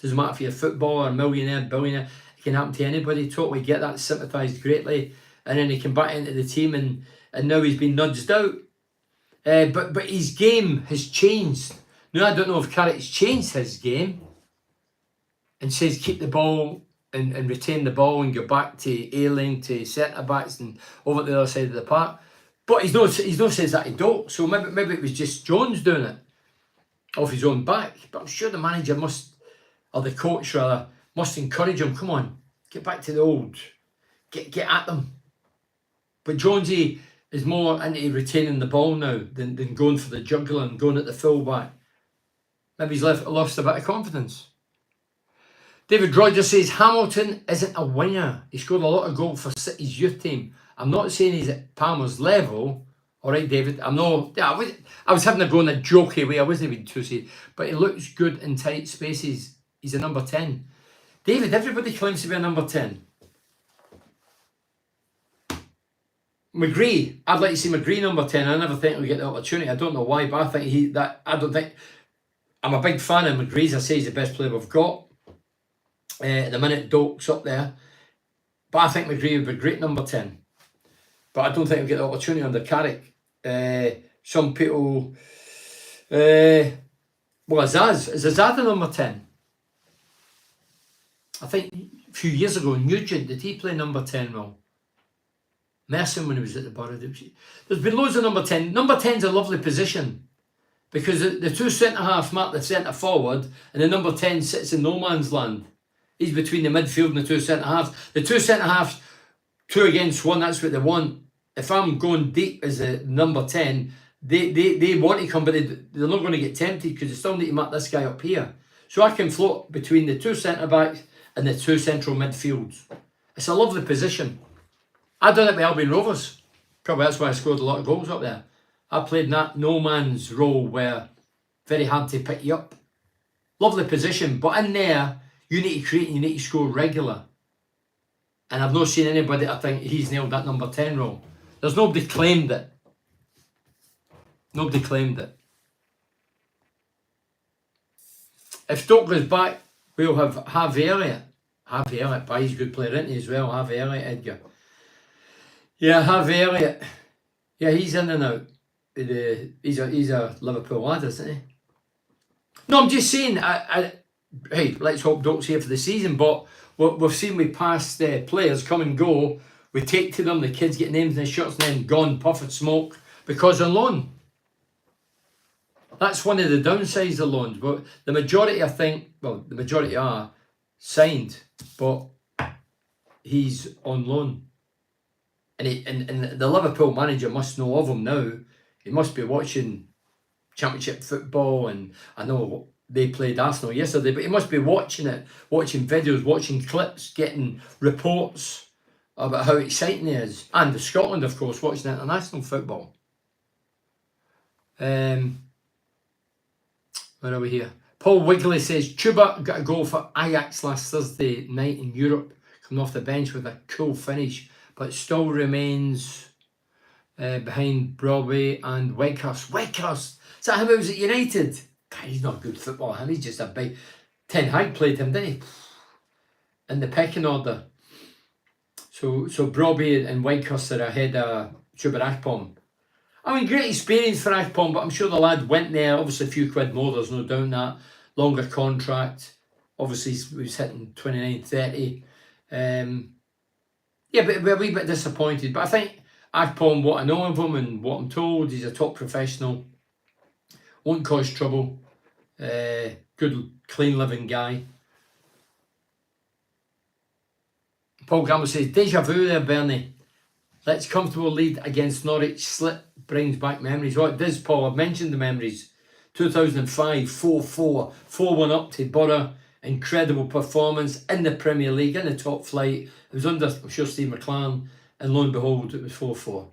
Doesn't matter if you're a footballer, a millionaire, billionaire. It can happen to anybody. Totally get that, sympathised greatly. And then he came back into the team and now he's been nudged out. But his game has changed. Now, I don't know if Carrick's changed his game and says keep the ball and retain the ball and go back to Ayling, to centre-backs and over at the other side of the park. But he's not says that he don't. So maybe it was just Jones doing it off his own back. But I'm sure the manager must, or the coach rather, must encourage him. Come on, get back to the old. Get at them. But Jonesy is more into retaining the ball now than going for the juggler and going at the full-back. Maybe he's lost a bit of confidence. David Rogers says Hamilton isn't a winger. He scored a lot of goals for City's youth team. I'm not saying he's at Palmer's level. All right, David. I was having a go in a jokey way. I wasn't even too serious. But he looks good in tight spaces. He's a number 10. David, everybody claims to be a number 10. McGree, I'd like to see McGree number 10. I never think he'll get the opportunity. I don't know why, but I think I'm a big fan of McGree's. I say he's the best player we've got. At the minute, Doak's up there. But I think McGree would be great number 10. But I don't think he'll get the opportunity under Carrick. Some people... Azaz. Is Azaz the number 10? I think a few years ago, Nugent, did he play number 10 well? Merson when he was at the Borough. There's been loads of number 10. Number 10's a lovely position because the two centre-halves mark the centre-forward and the number 10 sits in no man's land. He's between the midfield and the two centre-halves. The two centre-halves, 2 against 1, that's what they want. If I'm going deep as a number 10, they want to come, but they're not going to get tempted because they still need to mark this guy up here. So I can float between the two centre-backs and the two central midfields. It's a lovely position. I done it with Albion Rovers. Probably that's why I scored a lot of goals up there. I played in that no man's role where very hard to pick you up. Lovely position, but in there you need to create and you need to score regular. And I've not seen anybody I think he's nailed that number 10 role. There's nobody claimed it. Nobody claimed it. If Stoke goes back, We'll have Harvey Elliott. Harvey Elliott, but he's a good player, isn't he, as well? Harvey Elliott, Edgar. Yeah, Harvey Elliott. Yeah, he's in and out. He's a Liverpool lad, isn't he? No, I'm just saying, hey, let's hope Doc's here for the season, but we've seen with past players come and go. We take to them, the kids get names in the shirts and then gone, puff and smoke, because on loan. That's one of the downsides of loans. But the majority, I think, well, the majority are signed, but he's on loan. And the Liverpool manager must know of him now. He must be watching Championship football, and I know they played Arsenal yesterday, but he must be watching it, watching videos, watching clips, getting reports about how exciting he is. And the Scotland, of course, watching international football. Where are we here? Paul Wigley says, Chuba got a goal for Ajax last Thursday night in Europe, coming off the bench with a cool finish, but still remains behind Broadway and Weghorst. Weghorst! Is that him who was at United? God, he's not a good footballer, he's just a big... Ten Hag played him, didn't he? In the pecking order. So Broadway and Weghorst are ahead of Chuba Akpom. I mean, great experience for Akpom, but I'm sure the lad went there. Obviously, a few quid more, there's no doubt that. Longer contract. Obviously, he was hitting 29, 30. Yeah, but we're a wee bit disappointed. But I think Akpom, what I know of him and what I'm told, he's a top professional. Won't cause trouble. Good, clean living guy. Paul Gamble says, deja vu there, Bernie. Let's comfortable lead against Norwich. Slip brings back memories. Oh, it does, Paul. I've mentioned the memories. 2005, 4-4. 4-1 up to Borough. Incredible performance in the Premier League, in the top flight. It was under, I'm sure, Steve McLaren. And lo and behold, it was 4-4.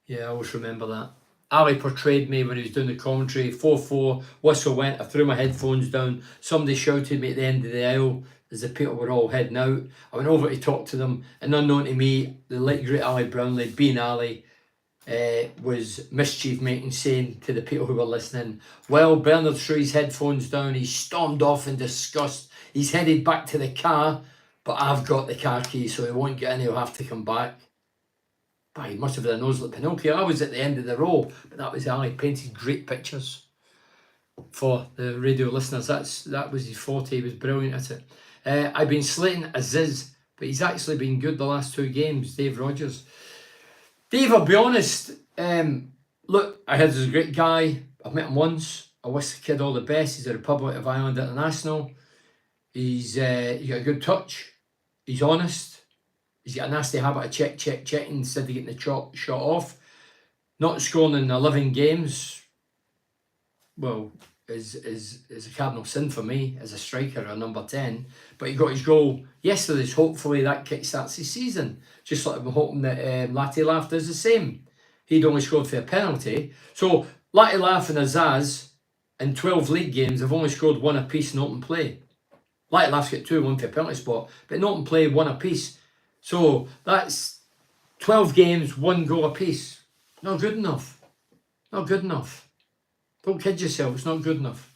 Yeah, I always remember that. Ali portrayed me when he was doing the commentary. 4-4, whistle went, I threw my headphones down. Somebody shouted me at the end of the aisle as the people were all heading out. I went over to talk to them, and unknown to me, the late great Ali Brownlee, being Ali, was mischief making, saying to the people who were listening, well, Bernard threw his headphones down, he stormed off in disgust, he's headed back to the car, but I've got the car key, so he won't get in, he'll have to come back. But he must have had a nose like Pinocchio. I was at the end of the row, but that was Ali, painted great pictures for the radio listeners. That was his forte, he was brilliant at it. I've been slating Aziz, but he's actually been good the last two games, Dave Rogers. Dave, I'll be honest, look, I heard he's a great guy. I've met him once. I wish the kid all the best. He's a Republic of Ireland international. He's got a good touch. He's honest. He's got a nasty habit of checking instead of getting the shot off. Not scoring in 11 games, well, is a cardinal sin for me as a striker or number 10. But he got his goal yesterday. Hopefully that kickstarts his season. Just like I'm hoping that Latilaf does the same. He'd only scored for a penalty. So Latilaf and Azaz in 12 league games have only scored one apiece in open play. Latilaf's got 2, one for a penalty spot, but in open play, one apiece. So that's 12 games, 1 goal apiece. Not good enough. Not good enough. Don't kid yourself, it's not good enough.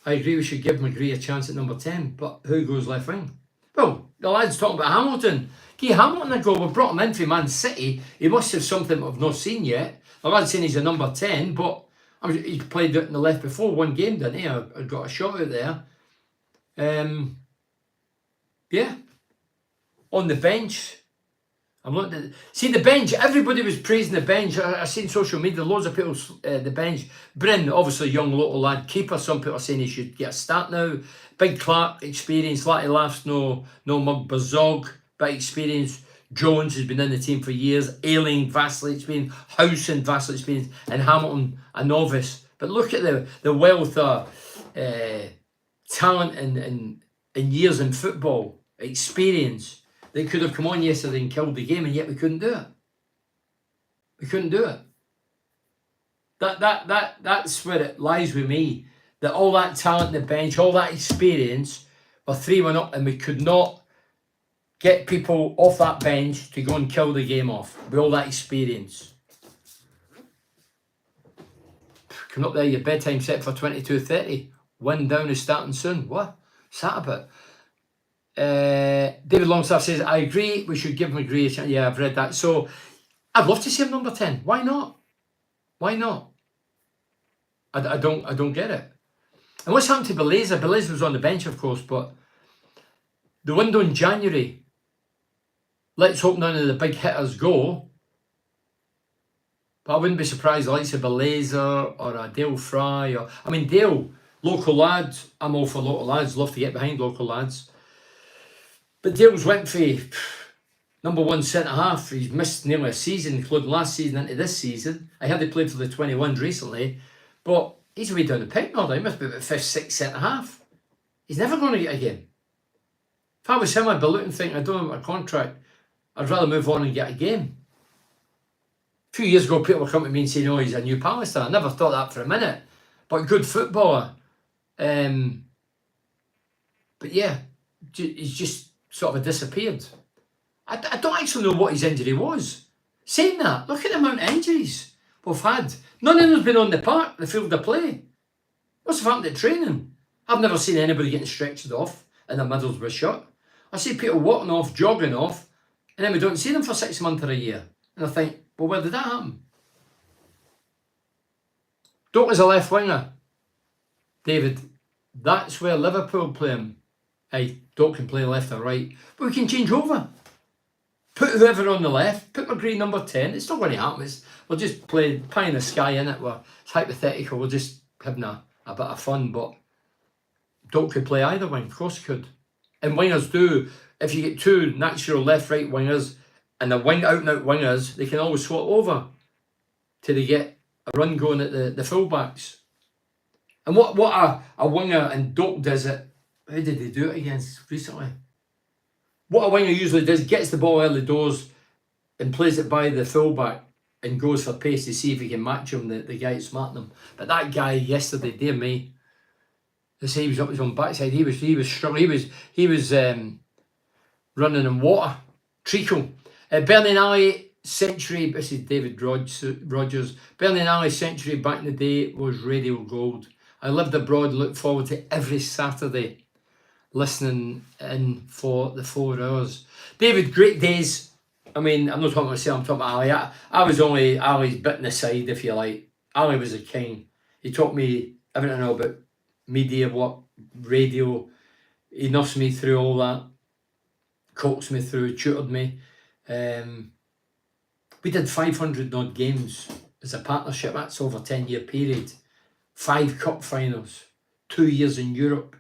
I agree we should give McGree a chance at number 10, but who goes left wing? Well, the lad's talking about Hamilton. Give Hamilton a go. We brought him in for Man City. He must have something we've not seen yet. The lad's saying he's a number 10, but he played it in the left before, one game, didn't he? I got a shot out there. Yeah. On the bench. I'm looking at see the bench. Everybody was praising the bench. I seen social media, loads of people the bench. Bryn, obviously young local lad, keeper. Some people are saying he should get a start now. Big Clark experience. Latilaf's no mug. Bazog, big experience. Jones has been in the team for years. Ailing, vastly experienced. Howson, vastly experienced. And Hamilton, a novice. But look at the wealth of talent and years in football, experience. They could have come on yesterday and killed the game, and yet we couldn't do it. We couldn't do it. That's where it lies with me. That all that talent on the bench, all that experience, we're 3-1 up, and we could not get people off that bench to go and kill the game off with all that experience. Coming up there, your bedtime set for 22:30. Wind down is starting soon. What? What's that about? David Longstaff says, I agree, we should give him a great chance. Yeah, I've read that. So I'd love to see him number 10. Why not? Why not? I don't get it. And what's happened to Beleza? Beleza was on the bench, of course, but the window in January, let's hope none of the big hitters go. But I wouldn't be surprised the likes of Beleza or a Dale Fry. Dale, local lads. I'm all for local lads. Love to get behind local lads. But Dale's went for number one centre-half. He's missed nearly a season, including last season into this season. I heard he played for the 21s recently. But he's way down the pecking order. He must be about 5th, 6th centre-half. He's never going to get a game. If I was him, I'd be looking thinking, I don't want a contract. I'd rather move on and get a game. A few years ago, people were coming to me and saying, oh, he's a new Pallister. I never thought that for a minute. But good footballer. But yeah, he's just sort of disappeared. I don't actually know what his injury was. Saying that, look at the amount of injuries we've had. None of them's been on the park, the field of play. What's happened at training? I've never seen anybody getting stretched off in a Middlesbrough shirt. I see people walking off, jogging off, and then we don't see them for 6 months or a year. And I think, well, where did that happen? Doak is a left winger. David, that's where Liverpool play him. Hey, Doak can play left or right, but we can change over. Put whoever on the left, put McGree number 10. It's not going to happen. We'll just play pie in the sky, innit? It's hypothetical. We're just having a bit of fun, but Doak could play either wing. Of course he could. And wingers do. If you get two natural left-right wingers and the out-and-out wingers, they can always swap over till they get a run going at the fullbacks. And what a winger and Doak does it. How did they do it against recently? What a winger usually does, gets the ball early doors and plays it by the fullback and goes for pace to see if he can match him, the guy that's smarting him. But that guy yesterday, dear me, they say he was up his own backside. He was struggling. He was running in water. Treacle. Bernie and Ali century. This is David Rogers. Bernie and Ali century back in the day was radio gold. I lived abroad, looked forward to every Saturday listening in for the 4 hours. David, great days. I mean, I'm not talking about myself, I'm talking about Ali. I was only Ali's bit in the side, if you like. Ali was a king. He taught me everything I know about media, radio. He nursed me through all that, coaxed me through, tutored me. We did 500 odd games as a partnership. That's over a 10-year period. 5 cup finals, 2 years in Europe.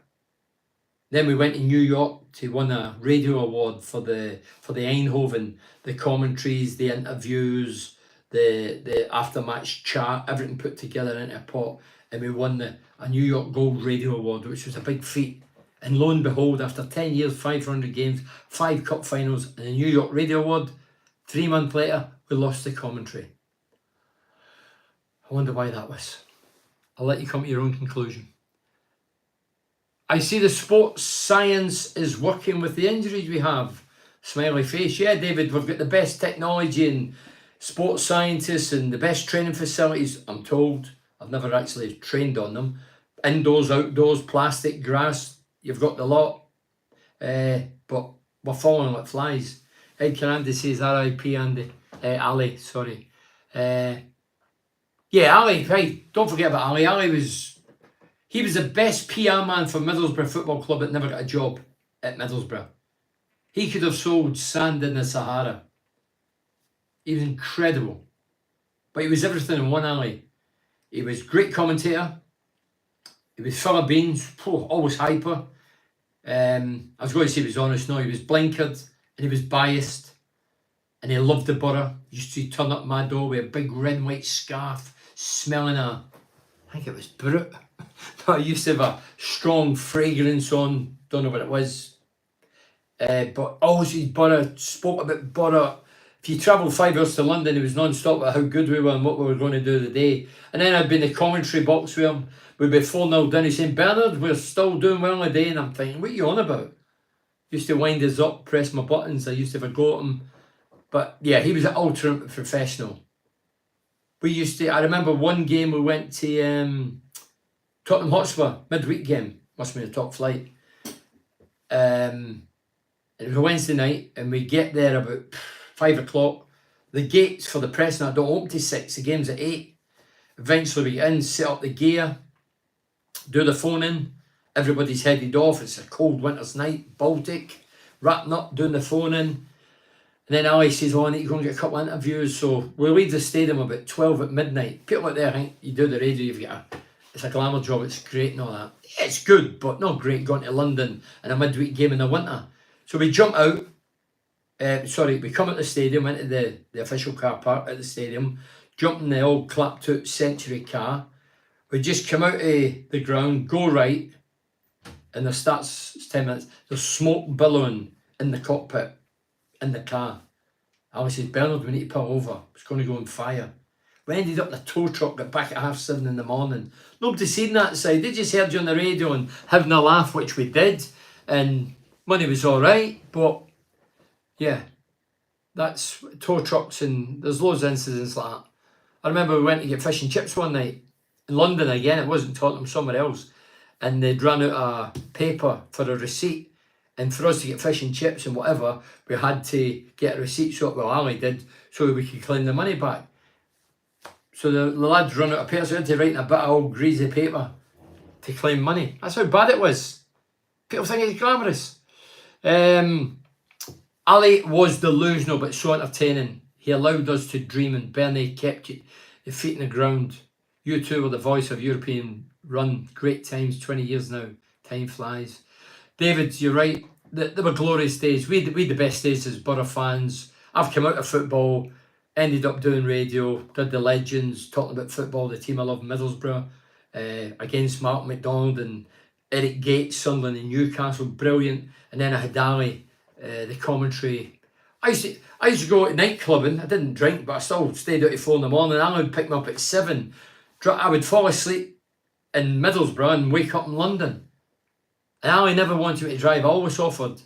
Then we went to New York to win a radio award for the Eindhoven, the commentaries, the interviews, the after-match chat, everything put together into a pot, and we won a New York Gold Radio Award, which was a big feat. And lo and behold, after 10 years, 500 games, 5 cup finals, and a New York Radio Award, 3 months later, we lost the commentary. I wonder why that was. I'll let you come to your own conclusion. I see the sports science is working with the injuries we have. Smiley face. Yeah, David, we've got the best technology and sports scientists and the best training facilities, I'm told. I've never actually trained on them. Indoors, outdoors, plastic, grass, you've got the lot. But we're falling like flies. Ed Canandi says R.I.P. Andy. Ali, sorry. Yeah, Ali, right, don't forget about Ali. Ali was the best PR man for Middlesbrough Football Club that never got a job at Middlesbrough. He could have sold sand in the Sahara. He was incredible. But he was everything in one, Ali. He was great commentator. He was full of beans, always hyper. I was going to say he was honest. No, he was blinkered and he was biased. And he loved the borough. He used to turn up my door with a big red and white scarf, smelling I think it was Brut. No, I used to have a strong fragrance on, don't know what it was. But always his borough, spoke about borough. If you travel 5 hours to London, he was non-stop about how good we were and what we were going to do today. And then I'd be in the commentary box with him. We'd be 4-0 down. He's saying, Bernard, we're still doing well today. And I'm thinking, what are you on about? Used to wind us up, press my buttons. I used to have a go at him. But yeah, he was an ultimate professional. I remember one game we went to Tottenham Hotspur, midweek game, must be the top flight. It was a Wednesday night, and we get there about 5 o'clock. The gates for the press and I don't open till 6, the game's at 8. Eventually we get in, set up the gear, do the phone in, everybody's headed off, it's a cold winter's night, Baltic, wrapping up, doing the phone in. And then Ali says, oh, I need to go and get a couple of interviews. So we leave the stadium about 12 at midnight. People out there think you do the radio, it's a glamour job, it's great and all that. Yeah, it's good, but not great going to London in a midweek game in the winter. So we jump out, we come at the stadium, into the official car park at the stadium, jump in the old clapped out Century car. We just come out of the ground, go right, and there starts 10 minutes, there's smoke billowing in the cockpit, in the car. Ali says, Bernard, we need to pull over, it's going to go on fire. We ended up in a tow truck, got back at 7:30 in the morning. Nobody seen that side, they just heard you on the radio and having a laugh, which we did, and money was alright, but yeah, that's tow trucks, and there's loads of incidents like that. I remember we went to get fish and chips one night in London again, it wasn't Tottenham, somewhere else, and they'd run out of paper for a receipt, and for us to get fish and chips and whatever, we had to get a receipt, so well Ali did, so we could claim the money back. So the lads run out of paper, so we had to write in a bit of old greasy paper to claim money. That's how bad it was. People think it's glamorous. Ali was delusional but so entertaining. He allowed us to dream, and Bernie kept your feet in the ground. You two were the voice of European run. Great times, 20 years now. Time flies. David, you're right. They were glorious days. We had the best days as Borough fans. I've come out of football, ended up doing radio, did the Legends, talking about football, the team I love, Middlesbrough, against Mark McDonald and Eric Gates, Sunderland and Newcastle, brilliant. And then I had Ali, the commentary. I used to go to nightclubbing. I didn't drink, but I still stayed out at 4 in the morning. Ali would pick me up at 7. I would fall asleep in Middlesbrough and wake up in London. And Ali never wanted me to drive. I always offered, do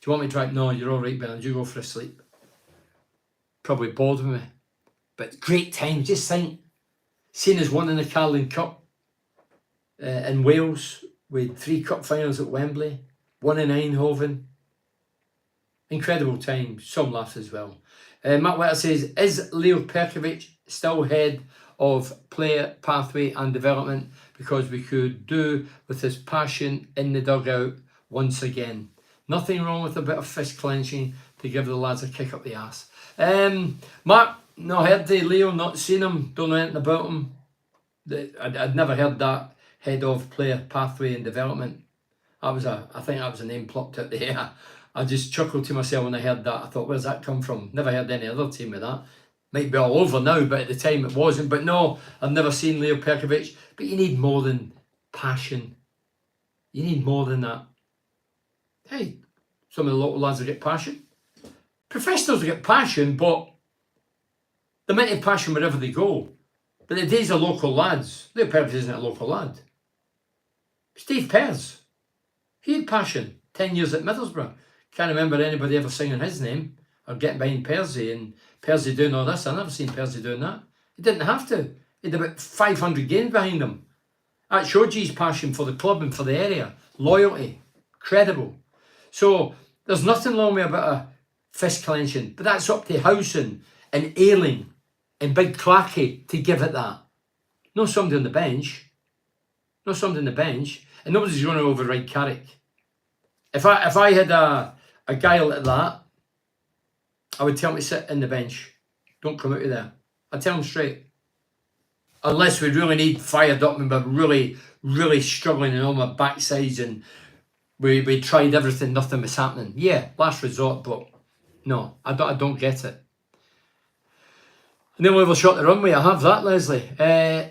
you want me to drive? No, you're all right, Bernard, you go for a sleep. Probably bored with me. But great time, just think. Seeing us won in the Carling Cup in Wales. We had 3 cup finals at Wembley, 1 in Eindhoven. Incredible time, some laughs as well. Matt Wetter says, is Leo Perkovic still head of player pathway and development? Because we could do with his passion in the dugout once again. Nothing wrong with a bit of fist clenching to give the lads a kick up the arse. Mark, no heard of Leo, not seen him, don't know anything about him. I'd never heard that head of player pathway and development. I think that was a name plopped out there. I just chuckled to myself when I heard that. I thought, where's that come from? Never heard any other team with that. Might be all over now, but at the time it wasn't. But no, I've never seen Leo Perkovic. But you need more than passion. You need more than that. Hey, some of the local lads will get passion. Professionals will get passion, but they're meant to have passion wherever they go. But the days of local lads, Leo Perkovic isn't a local lad. Steve Pears, he had passion. 10 years at Middlesbrough. Can't remember anybody ever singing his name or getting behind Persy and Persy doing all this. I've never seen Persy doing that. He didn't have to. He had about 500 games behind him. That showed you his passion for the club and for the area. Loyalty. Credible. So there's nothing wrong with a bit of fist clenching, but that's up to Howson and Ayling and Big Clacky to give it that. No somebody on the bench. No somebody on the bench. And nobody's going to override Carrick. If I had a guy like that, I would tell him to sit in the bench. Don't come out of there. I'd tell him straight. Unless we really need fired up and we're really, really struggling and on my backsides and we tried everything, nothing was happening. Yeah, last resort, but no, I don't get it. And then we'll shot the runway. I have that, Leslie.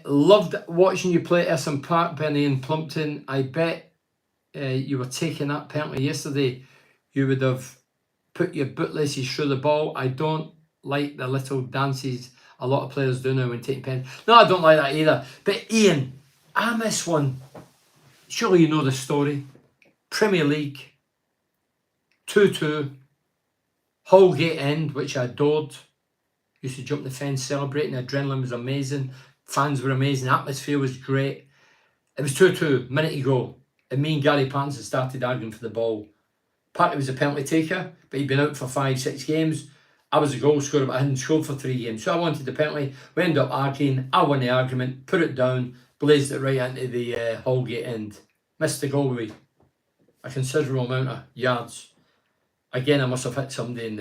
Loved watching you play Essen Park, Benny and Plumpton. I bet you were taking that penalty yesterday. You would have put your bootlaces through the ball. I don't like the little dances a lot of players do now when taking penalties. No, I don't like that either. But Ian, I miss one. Surely you know the story. Premier League, 2-2, Holgate end, which I adored. Used to jump the fence celebrating. The adrenaline was amazing. Fans were amazing. The atmosphere was great. It was 2-2, minute to go. And me and Gary Pattinson started arguing for the ball. Partey was a penalty taker, but he'd been out for 5-6 games. I was a goal scorer, but I hadn't scored for 3 games. So I wanted the penalty. We ended up arguing. I won the argument, put it down, blazed it right into the Holgate end. Missed the goal with a considerable amount of yards. Again, I must have hit somebody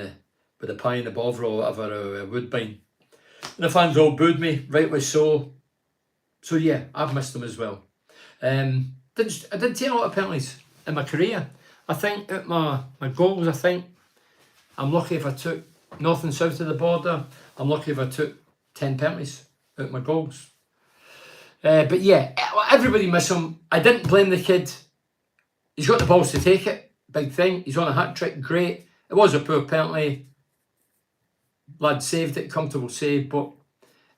with a pie in the bother or whatever, Woodbine. And the fans all booed me, rightly so. So yeah, I've missed them as well. I didn't take a lot of penalties in my career. I think at my goals, I think I'm lucky if I took north and south of the border. I'm lucky if I took 10 penalties at my goals. But yeah, everybody miss him. I didn't blame the kid. He's got the balls to take it. Big thing. He's on a hat-trick. Great. It was a poor penalty. Lad saved it. Comfortable save. But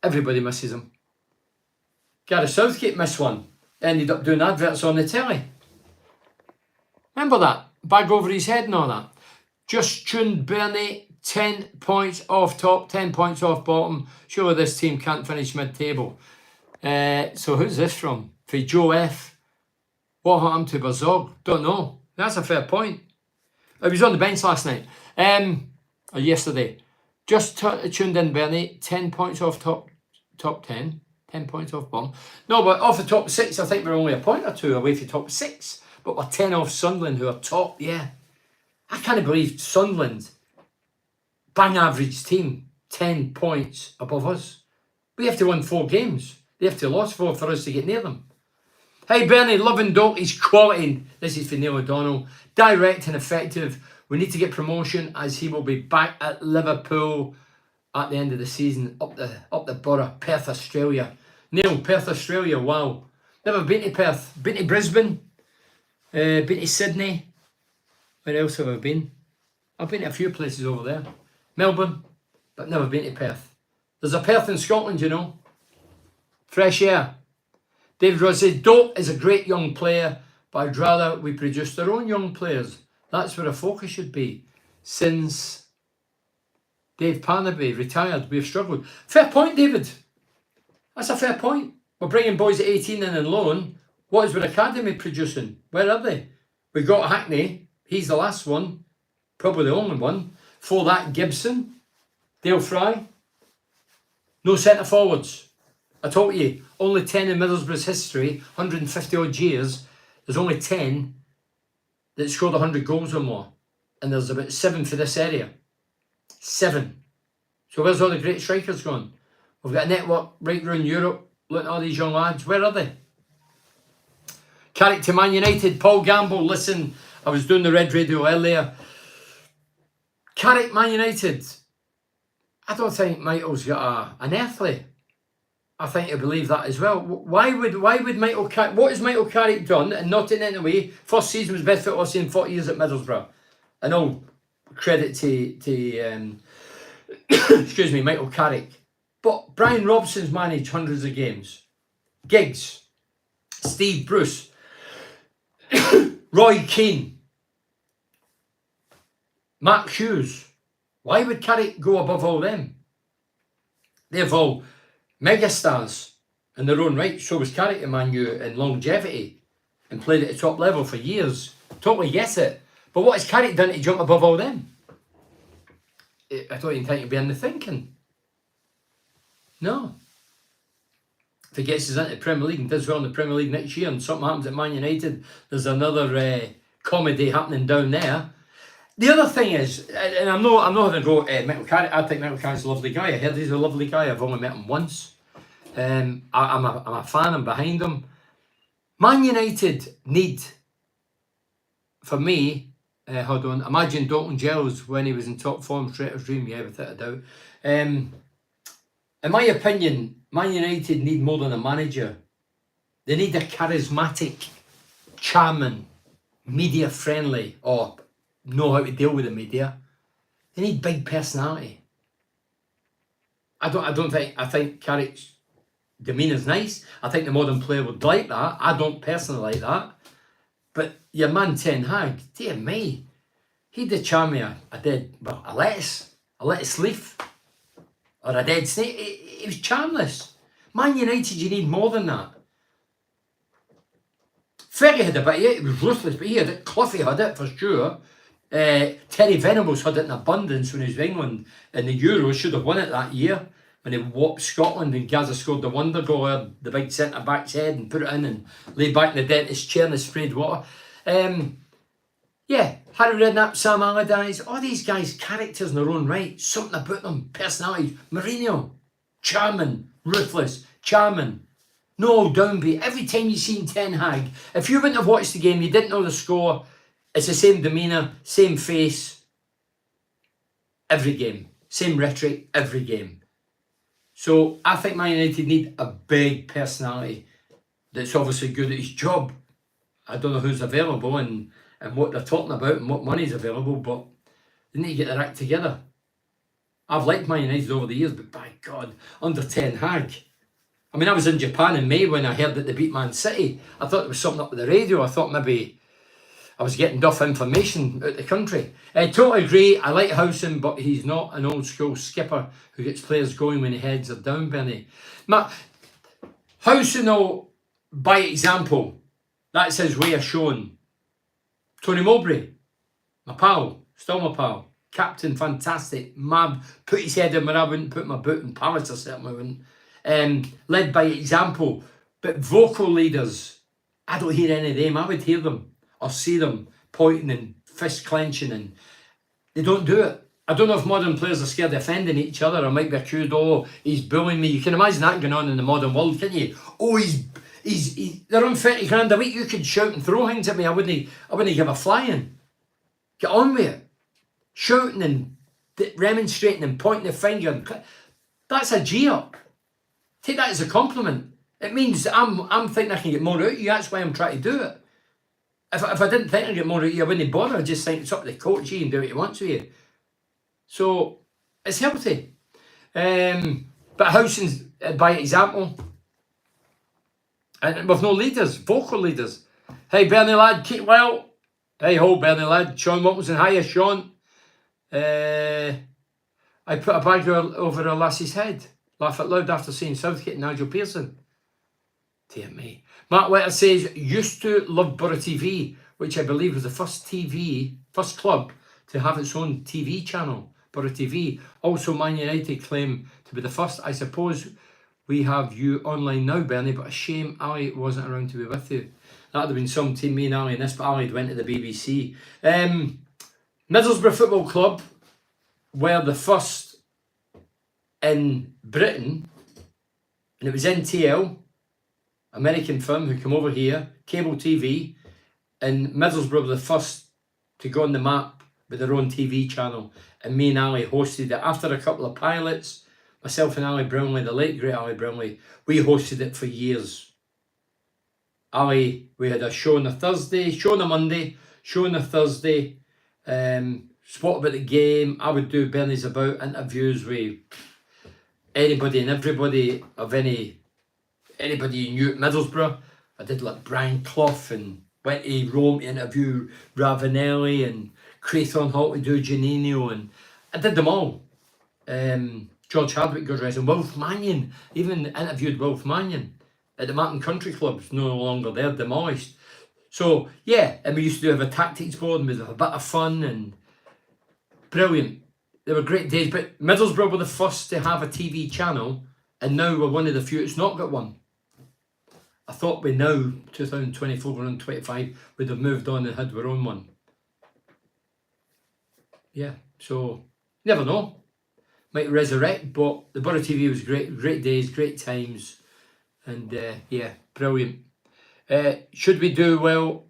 everybody misses him. Gareth Southgate missed one. Ended up doing adverts on the telly. Remember that? Bag over his head and all that. Just tuned Bernie. 10 points off top. 10 points off bottom. Surely this team can't finish mid-table. So who's this from? For Joe F. What happened to Bazog? Don't know. That's a fair point. He was on the bench last night. Or yesterday. Just tuned in, Bernie. 10 points off top 10. 10 points off bottom. No, but off the top 6, I think we're only a point or two away from top 6. But we're 10 off Sunderland, who are top, yeah. I can't believe Sunderland, bang average team, 10 points above us. We have to win 4 games. They have to lose 4 for us to get near them. Hey Bernie, loving Doherty's quality. This is for Neil O'Donnell. Direct and effective. We need to get promotion as he will be back at Liverpool at the end of the season. Up the borough, Perth, Australia. Neil, Perth, Australia, wow. Never been to Perth. Been to Brisbane. Been to Sydney. Where else have I been? I've been to a few places over there. Melbourne, but never been to Perth. There's a Perth in Scotland, you know. Fresh air. David Ross says, Dope is a great young player, but I'd rather we produced our own young players. That's where our focus should be. Since Dave Parnaby retired, we've struggled. Fair point, David. That's a fair point. We're bringing boys at 18 in and loan. What is our academy producing? Where are they? We got Hackney. He's the last one. Probably the only one. For that, Gibson. Dale Fry. No centre forwards. I told you, only 10 in Middlesbrough's history, 150 odd years, there's only 10 that scored 100 goals or more. And there's about 7 for this area. 7. So where's all the great strikers gone? We've got a network right around Europe. Look at all these young lads. Where are they? Carrick to Man United. Paul Gamble, listen, I was doing the Red Radio earlier. Carrick, Man United. I don't think Michael's got an earthly. I think you believe that as well. Why would Michael Carrick... What has Michael Carrick done and not in any way? First season was best fit I've seen in 40 years at Middlesbrough. And all credit to excuse me, Michael Carrick. But Brian Robson's managed hundreds of games. Giggs, Steve Bruce, Roy Keane, Mark Hughes. Why would Carrick go above all them? They've all megastars in their own right. So was Carrick in Man U in longevity and played at the top level for years. Totally get it. But what has Carrick done to jump above all them? I don't even think he'd be in the thinking. No. If he gets us into the Premier League and does well in the Premier League next year and something happens at Man United, there's another comedy happening down there. The other thing is, and I'm not going to go Michael Carrick. I think Michael Carrick's a lovely guy. I heard he's a lovely guy. I've only met him once. I'm a fan. I'm behind him. Man United need, for me, hold on. Imagine Dalton Giles when he was in top form, straight as dream. Yeah, without a doubt. In my opinion, Man United need more than a manager. They need a charismatic, charming, media-friendly, or know how to deal with the media. They need big personality. I think Carrick's demeanour's nice. I think the modern player would like that. I don't personally like that. But your man Ten Hag, dear me, he did charm me a lettuce leaf, or a dead snake. He was charmless. Man United, you need more than that. Fergie had a bit of it, it was ruthless, but he had it. Cloughie had it for sure. Terry Venables had it in abundance when he was with England in the Euros, should have won it that year when he whopped Scotland and Gaza scored the wonder goal at the big centre back's head and put it in and lay back in the dentist's chair and sprayed water. Yeah, Harry Redknapp, Sam Allardyce, all these guys, characters in their own right, something about them, personalities. Mourinho, charming, ruthless, charming. No downbeat. Every time you seen Ten Hag, if you wouldn't have watched the game, you didn't know the score, it's the same demeanour, same face, every game. Same rhetoric, every game. So I think Man United need a big personality that's obviously good at his job. I don't know who's available and what they're talking about and what money's available, but they need to get their act together. I've liked Man United over the years, but by God, under Ten Hag. I mean, I was in Japan in May when I heard that they beat Man City. I thought there was something up with the radio. I thought maybe I was getting duff information out the country. I totally agree. I like Howson, but he's not an old school skipper who gets players going when the heads are down, Benny. Howson, though, by example, that's his way of showing. Tony Mowbray, my pal, still my pal. Captain, fantastic. Mab, put his head in where I wouldn't put my boot in Palace, I certainly wouldn't. Led by example. But vocal leaders, I don't hear any of them. I would hear them or see them pointing and fist clenching, and they don't do it. I don't know if modern players are scared of offending each other or might be accused, oh, he's bullying me. You can imagine that going on in the modern world, can you? Oh, they're on 30 grand a week. You could shout and throw things at me. I wouldn't give a flying. Get on with it. Shouting and remonstrating and pointing the finger. That's a G up. Take that as a compliment. It means I'm thinking I can get more out of you. That's why I'm trying to do it. If I didn't think I'd get more out of you, I wouldn't bother. I just think it's up to the coach and do what he wants with you. So it's healthy. But Howson's by example. And with no leaders, vocal leaders. Hey, Bernie lad, keep well. Hey ho, Bernie lad. Sean Wilkinson, hiya, Sean. I put a bag over a lassie's head. Laugh out loud after seeing Southgate and Nigel Pearson. Dear me. Matt Wetter says, used to love Borough TV, which I believe was the first club to have its own TV channel, Borough TV. Also, Man United claim to be the first. I suppose we have you online now, Bernie, but a shame Ali wasn't around to be with you. That would have been some team, me and Ali and this, but Ali went to the BBC. Middlesbrough Football Club were the first in Britain, and it was NTL, American firm who come over here, cable TV, and Middlesbrough were the first to go on the map with their own TV channel, and me and Ali hosted it. After a couple of pilots, myself and Ali Brownlee, the late great Ali Brownlee, we hosted it for years. Ali, we had a show on a Thursday, show on a Monday, show on a Thursday, spot about the game. I would do Bernie's About interviews with anybody and everybody of anybody you knew at Middlesbrough. I did like Brian Clough and went to Rome to interview Ravanelli and Craythorne Hall to do Janino, and I did them all. George Hardwick goes rest, and Wilf Mannion, even interviewed Wilf Mannion at the Martin Country Club, no longer there, demolished. So yeah, and we used to have a tactics board and we had a bit of fun and brilliant. They were great days, but Middlesbrough were the first to have a TV channel, and now we're one of the few that's not got one. I thought by now, 2024, we're on 25, we'd have moved on and had our own one. Yeah, so never know. Might resurrect, but the Borough TV was great days, great times, and yeah, brilliant. Should we do well?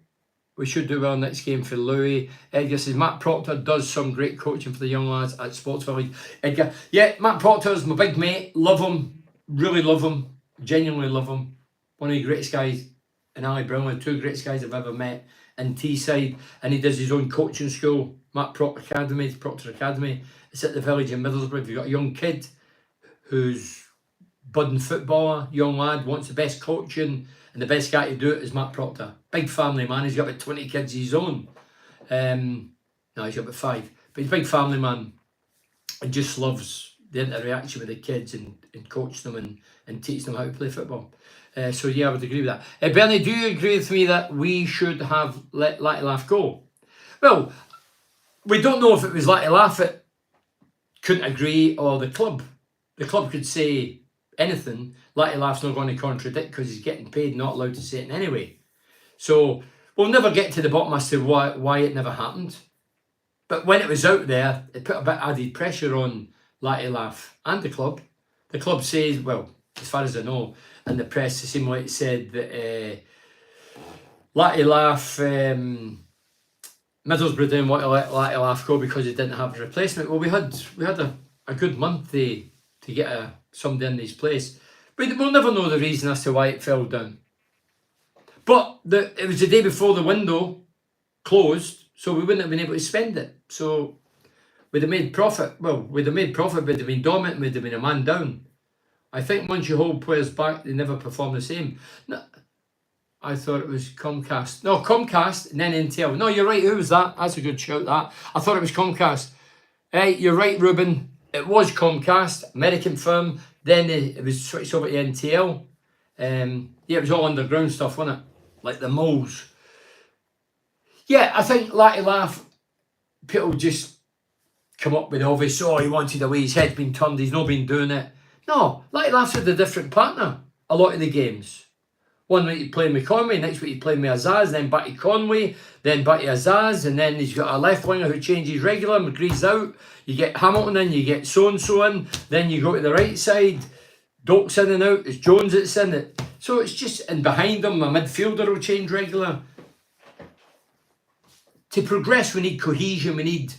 We should do well next game for Louis. Edgar says, Matt Proctor does some great coaching for the young lads at Sports Village. Edgar, yeah, Matt Proctor is my big mate. Love him, really love him, genuinely love him. One of the greatest guys, and Ali Brownlee, two greatest guys I've ever met in Teesside. And he does his own coaching school, Matt Proctor Academy. It's at the Village in Middlesbrough. If you've got a young kid who's budding footballer, young lad, wants the best coaching, and the best guy to do it is Matt Proctor. Big family man. He's got about 20 kids of his own. No, he's got about 5. But he's a big family man and just loves the interaction with the kids and coaching them and teaching them how to play football. So yeah, I would agree with that. Bernie, do you agree with me that we should have let Laugh go? Well, we don't know if it was Laugh that couldn't agree or the club. The club could say anything. Laugh's not going to contradict because he's getting paid, not allowed to say it anyway. So we'll never get to the bottom as to why it never happened. But when it was out there, it put a bit added pressure on Laugh and the club. The club says, well, as far as I know, in the press, the same way it said that Laugh, Middlesbrough didn't want to let Laugh go because he didn't have a replacement. Well, we had a good month to get somebody in his place. But we'll never know the reason as to why it fell down. But it was the day before the window closed, so we wouldn't have been able to spend it. So we'd have made profit. Well, we'd have made profit, but we'd have been dominant, we'd have been a man down. I think once you hold players back, they never perform the same. No, I thought it was Comcast. No, Comcast and then Intel. No, you're right. Who was that? That's a good shout, that. I thought it was Comcast. Hey, you're right, Ruben. It was Comcast, American firm. Then it was switched over to NTL. Yeah, it was all underground stuff, wasn't it? Like the moles. Yeah, I think Laugh, people just come up with the obvious, oh, he wanted away, his head's been turned, he's not been doing it. No, Laugh's with a different partner a lot of the games. One week he's playing with Conway, next week he's playing with Azaz, then back to Conway, then back to Azaz, and then he's got a left winger who changes regular, McGree's out, you get Hamilton in, you get so-and-so in, then you go to the right side, Doak's in and out, it's Jones that's in it. So it's just, and behind them, a midfielder will change regular. To progress, we need cohesion, we need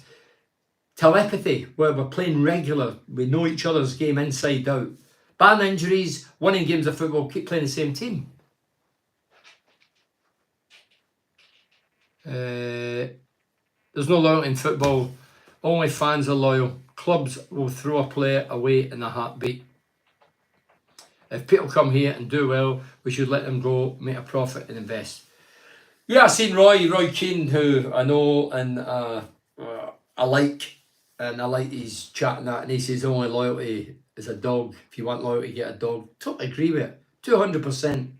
telepathy, where we're playing regular, we know each other's game inside out. Ban injuries, winning games of football, keep playing the same team. There's no loyalty in football, only fans are loyal. Clubs will throw a player away in a heartbeat. If people come here and do well, we should let them go, make a profit and invest. Yeah, I've seen Roy Keane, who I know and I like, and I like his chat and that, and he says only loyalty is a dog. If you want loyalty, get a dog. Totally agree with it. 200%.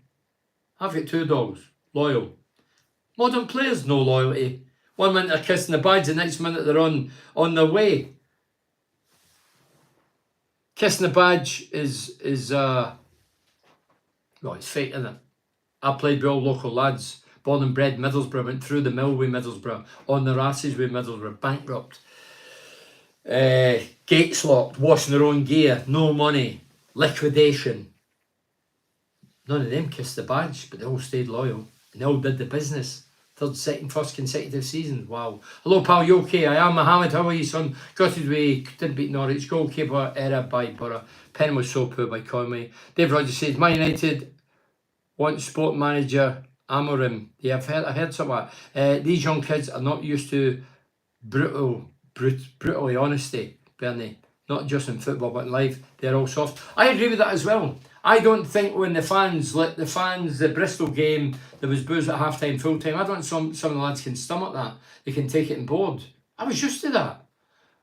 I've got 2 dogs. Loyal. Modern players, no loyalty. 1 minute they're kissing the badge, the next minute they're on their way. Kissing the badge is well, it's fake, isn't it? I played with all local lads, born and bred Middlesbrough, went through the mill with Middlesbrough, on their asses with Middlesbrough, bankrupt. Gates locked, washing their own gear, no money, liquidation. None of them kissed the badge, but they all stayed loyal and they all did the business. First consecutive season. Wow. Hello, pal, you okay? I am Mohammed. How are you, son? Gutted we didn't beat Norwich. Goalkeeper error by Borough. Pen was so poor by Conway. Dave Rogers says, Man United wants sport manager Amorim. Yeah, I heard something like that. These young kids are not used to brutally honesty, Bernie. Not just in football, but in life. They're all soft. I agree with that as well. I don't think when the Bristol game, there was boos at half-time, full-time. I don't think some of the lads can stomach that. They can take it on board. I was used to that.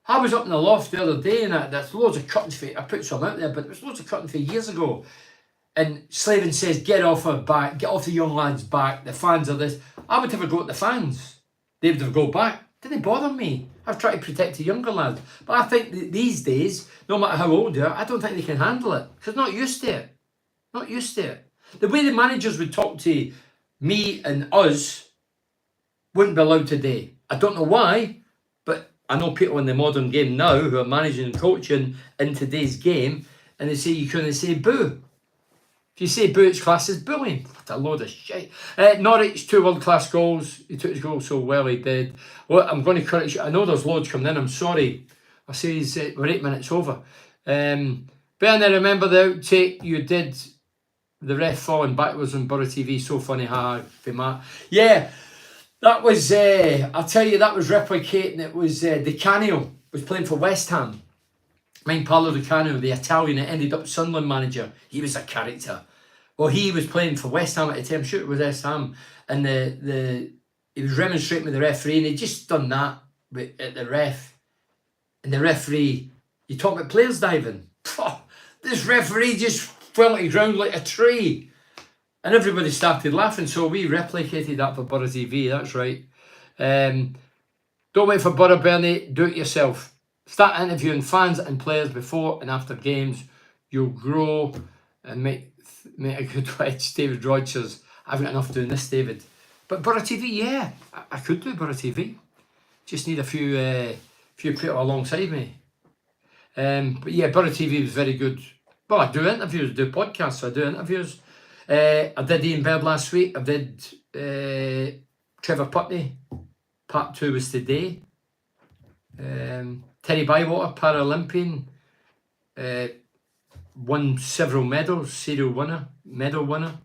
I was up in the loft the other day and there's loads of cuttings for, I put some out there, but there was loads of cuttings for years ago. And Slavin says, get off her back, get off the young lads' back, the fans are this. I would have a go at the fans. They would have go back. Didn't bother me. I've tried to protect the younger lads. But I think these days, no matter how old they are, I don't think they can handle it. Because they're not used to it. Not used to it. The way the managers would talk to me and us wouldn't be allowed today. I don't know why, but I know people in the modern game now who are managing and coaching in today's game, and they say you couldn't say boo. If you say boo, it's classed as bullying. What a load of shit. Norwich, 2 world-class goals. He took his goal so well, he did. Well, I'm going to correct you. I know there's loads coming in. I'm sorry. I say we're 8 minutes over. Ben, I remember the outtake you did, the ref falling backwards on Borough TV. So funny, for Matt. Yeah, that was, I'll tell you, that was replicating. It was Di Canio was playing for West Ham. Paolo Di Canio, the Italian that ended up Sunderland manager. He was a character. Well, he was playing for West Ham at the time. Sure, it was West Ham. And he was remonstrating with the referee, and he just done that at the ref. And the referee, you talk about players diving. This referee just fell to the ground like a tree. And everybody started laughing, so we replicated that for Borough TV, that's right. Don't wait for Borough, Bernie, do it yourself. Start interviewing fans and players before and after games. You'll grow and make a good wedge. David Rogers, I've got enough doing this, David. But Borough TV, yeah, I could do Borough TV. Just need a few people alongside me. But yeah, Borough TV was very good. Well, I do interviews, do podcasts, so I do interviews. I did Ian Baird last week. I did Trevor Putney. Part 2 was today. Terry Bywater, Paralympian. Won several medals, medal winner.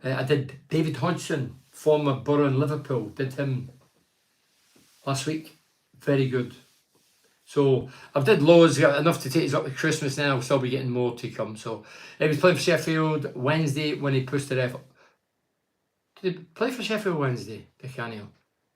I did David Hodgson, former Borough and Liverpool. Did him last week. Very good. So I've did loads, got enough to take us up to Christmas now. I'll still be getting more to come. So he was playing for Sheffield Wednesday when he pushed the ref. Did he play for Sheffield Wednesday? Decanio.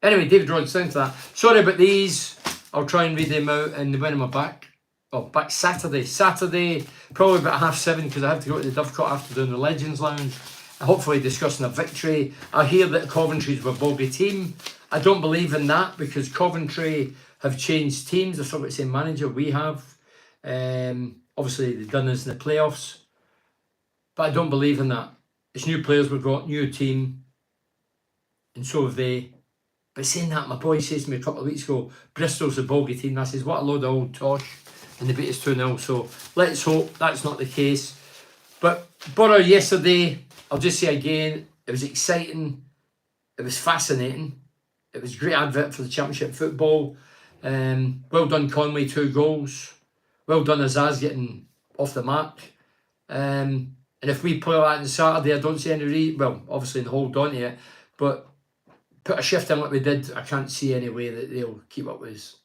Anyway, David Rogers, thanks for that. Sorry about these. I'll try and read them out. And when am I back? Oh, back Saturday. Saturday, probably about 7:30 because I have to go to the Dovecote after doing the Legends Lounge. Hopefully discussing a victory. I hear that Coventry's a bogey team. I don't believe in that because Coventry have changed teams. They're still got the same manager we have. Obviously, they've done this in the playoffs. But I don't believe in that. It's new players we've got, new team. And so have they. But saying that, my boy says to me a couple of weeks ago, Bristol's a bogey team. I says, what a load of old tosh. And they beat us 2-0. So let's hope that's not the case. But Borough yesterday, I'll just say again, it was exciting. It was fascinating. It was a great advert for the Championship football. Well done, Conway, 2 goals. Well done, Azaz, getting off the mark. And if we play that on Saturday, I don't see any reason, obviously, hold on to it, but put a shift in like we did, I can't see any way that they'll keep up with us.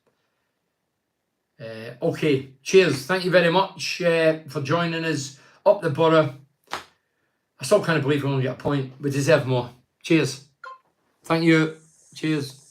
Okay, cheers. Thank you very much for joining us up the Borough. I still can't believe we only get a point. We deserve more. Cheers. Thank you. Cheers.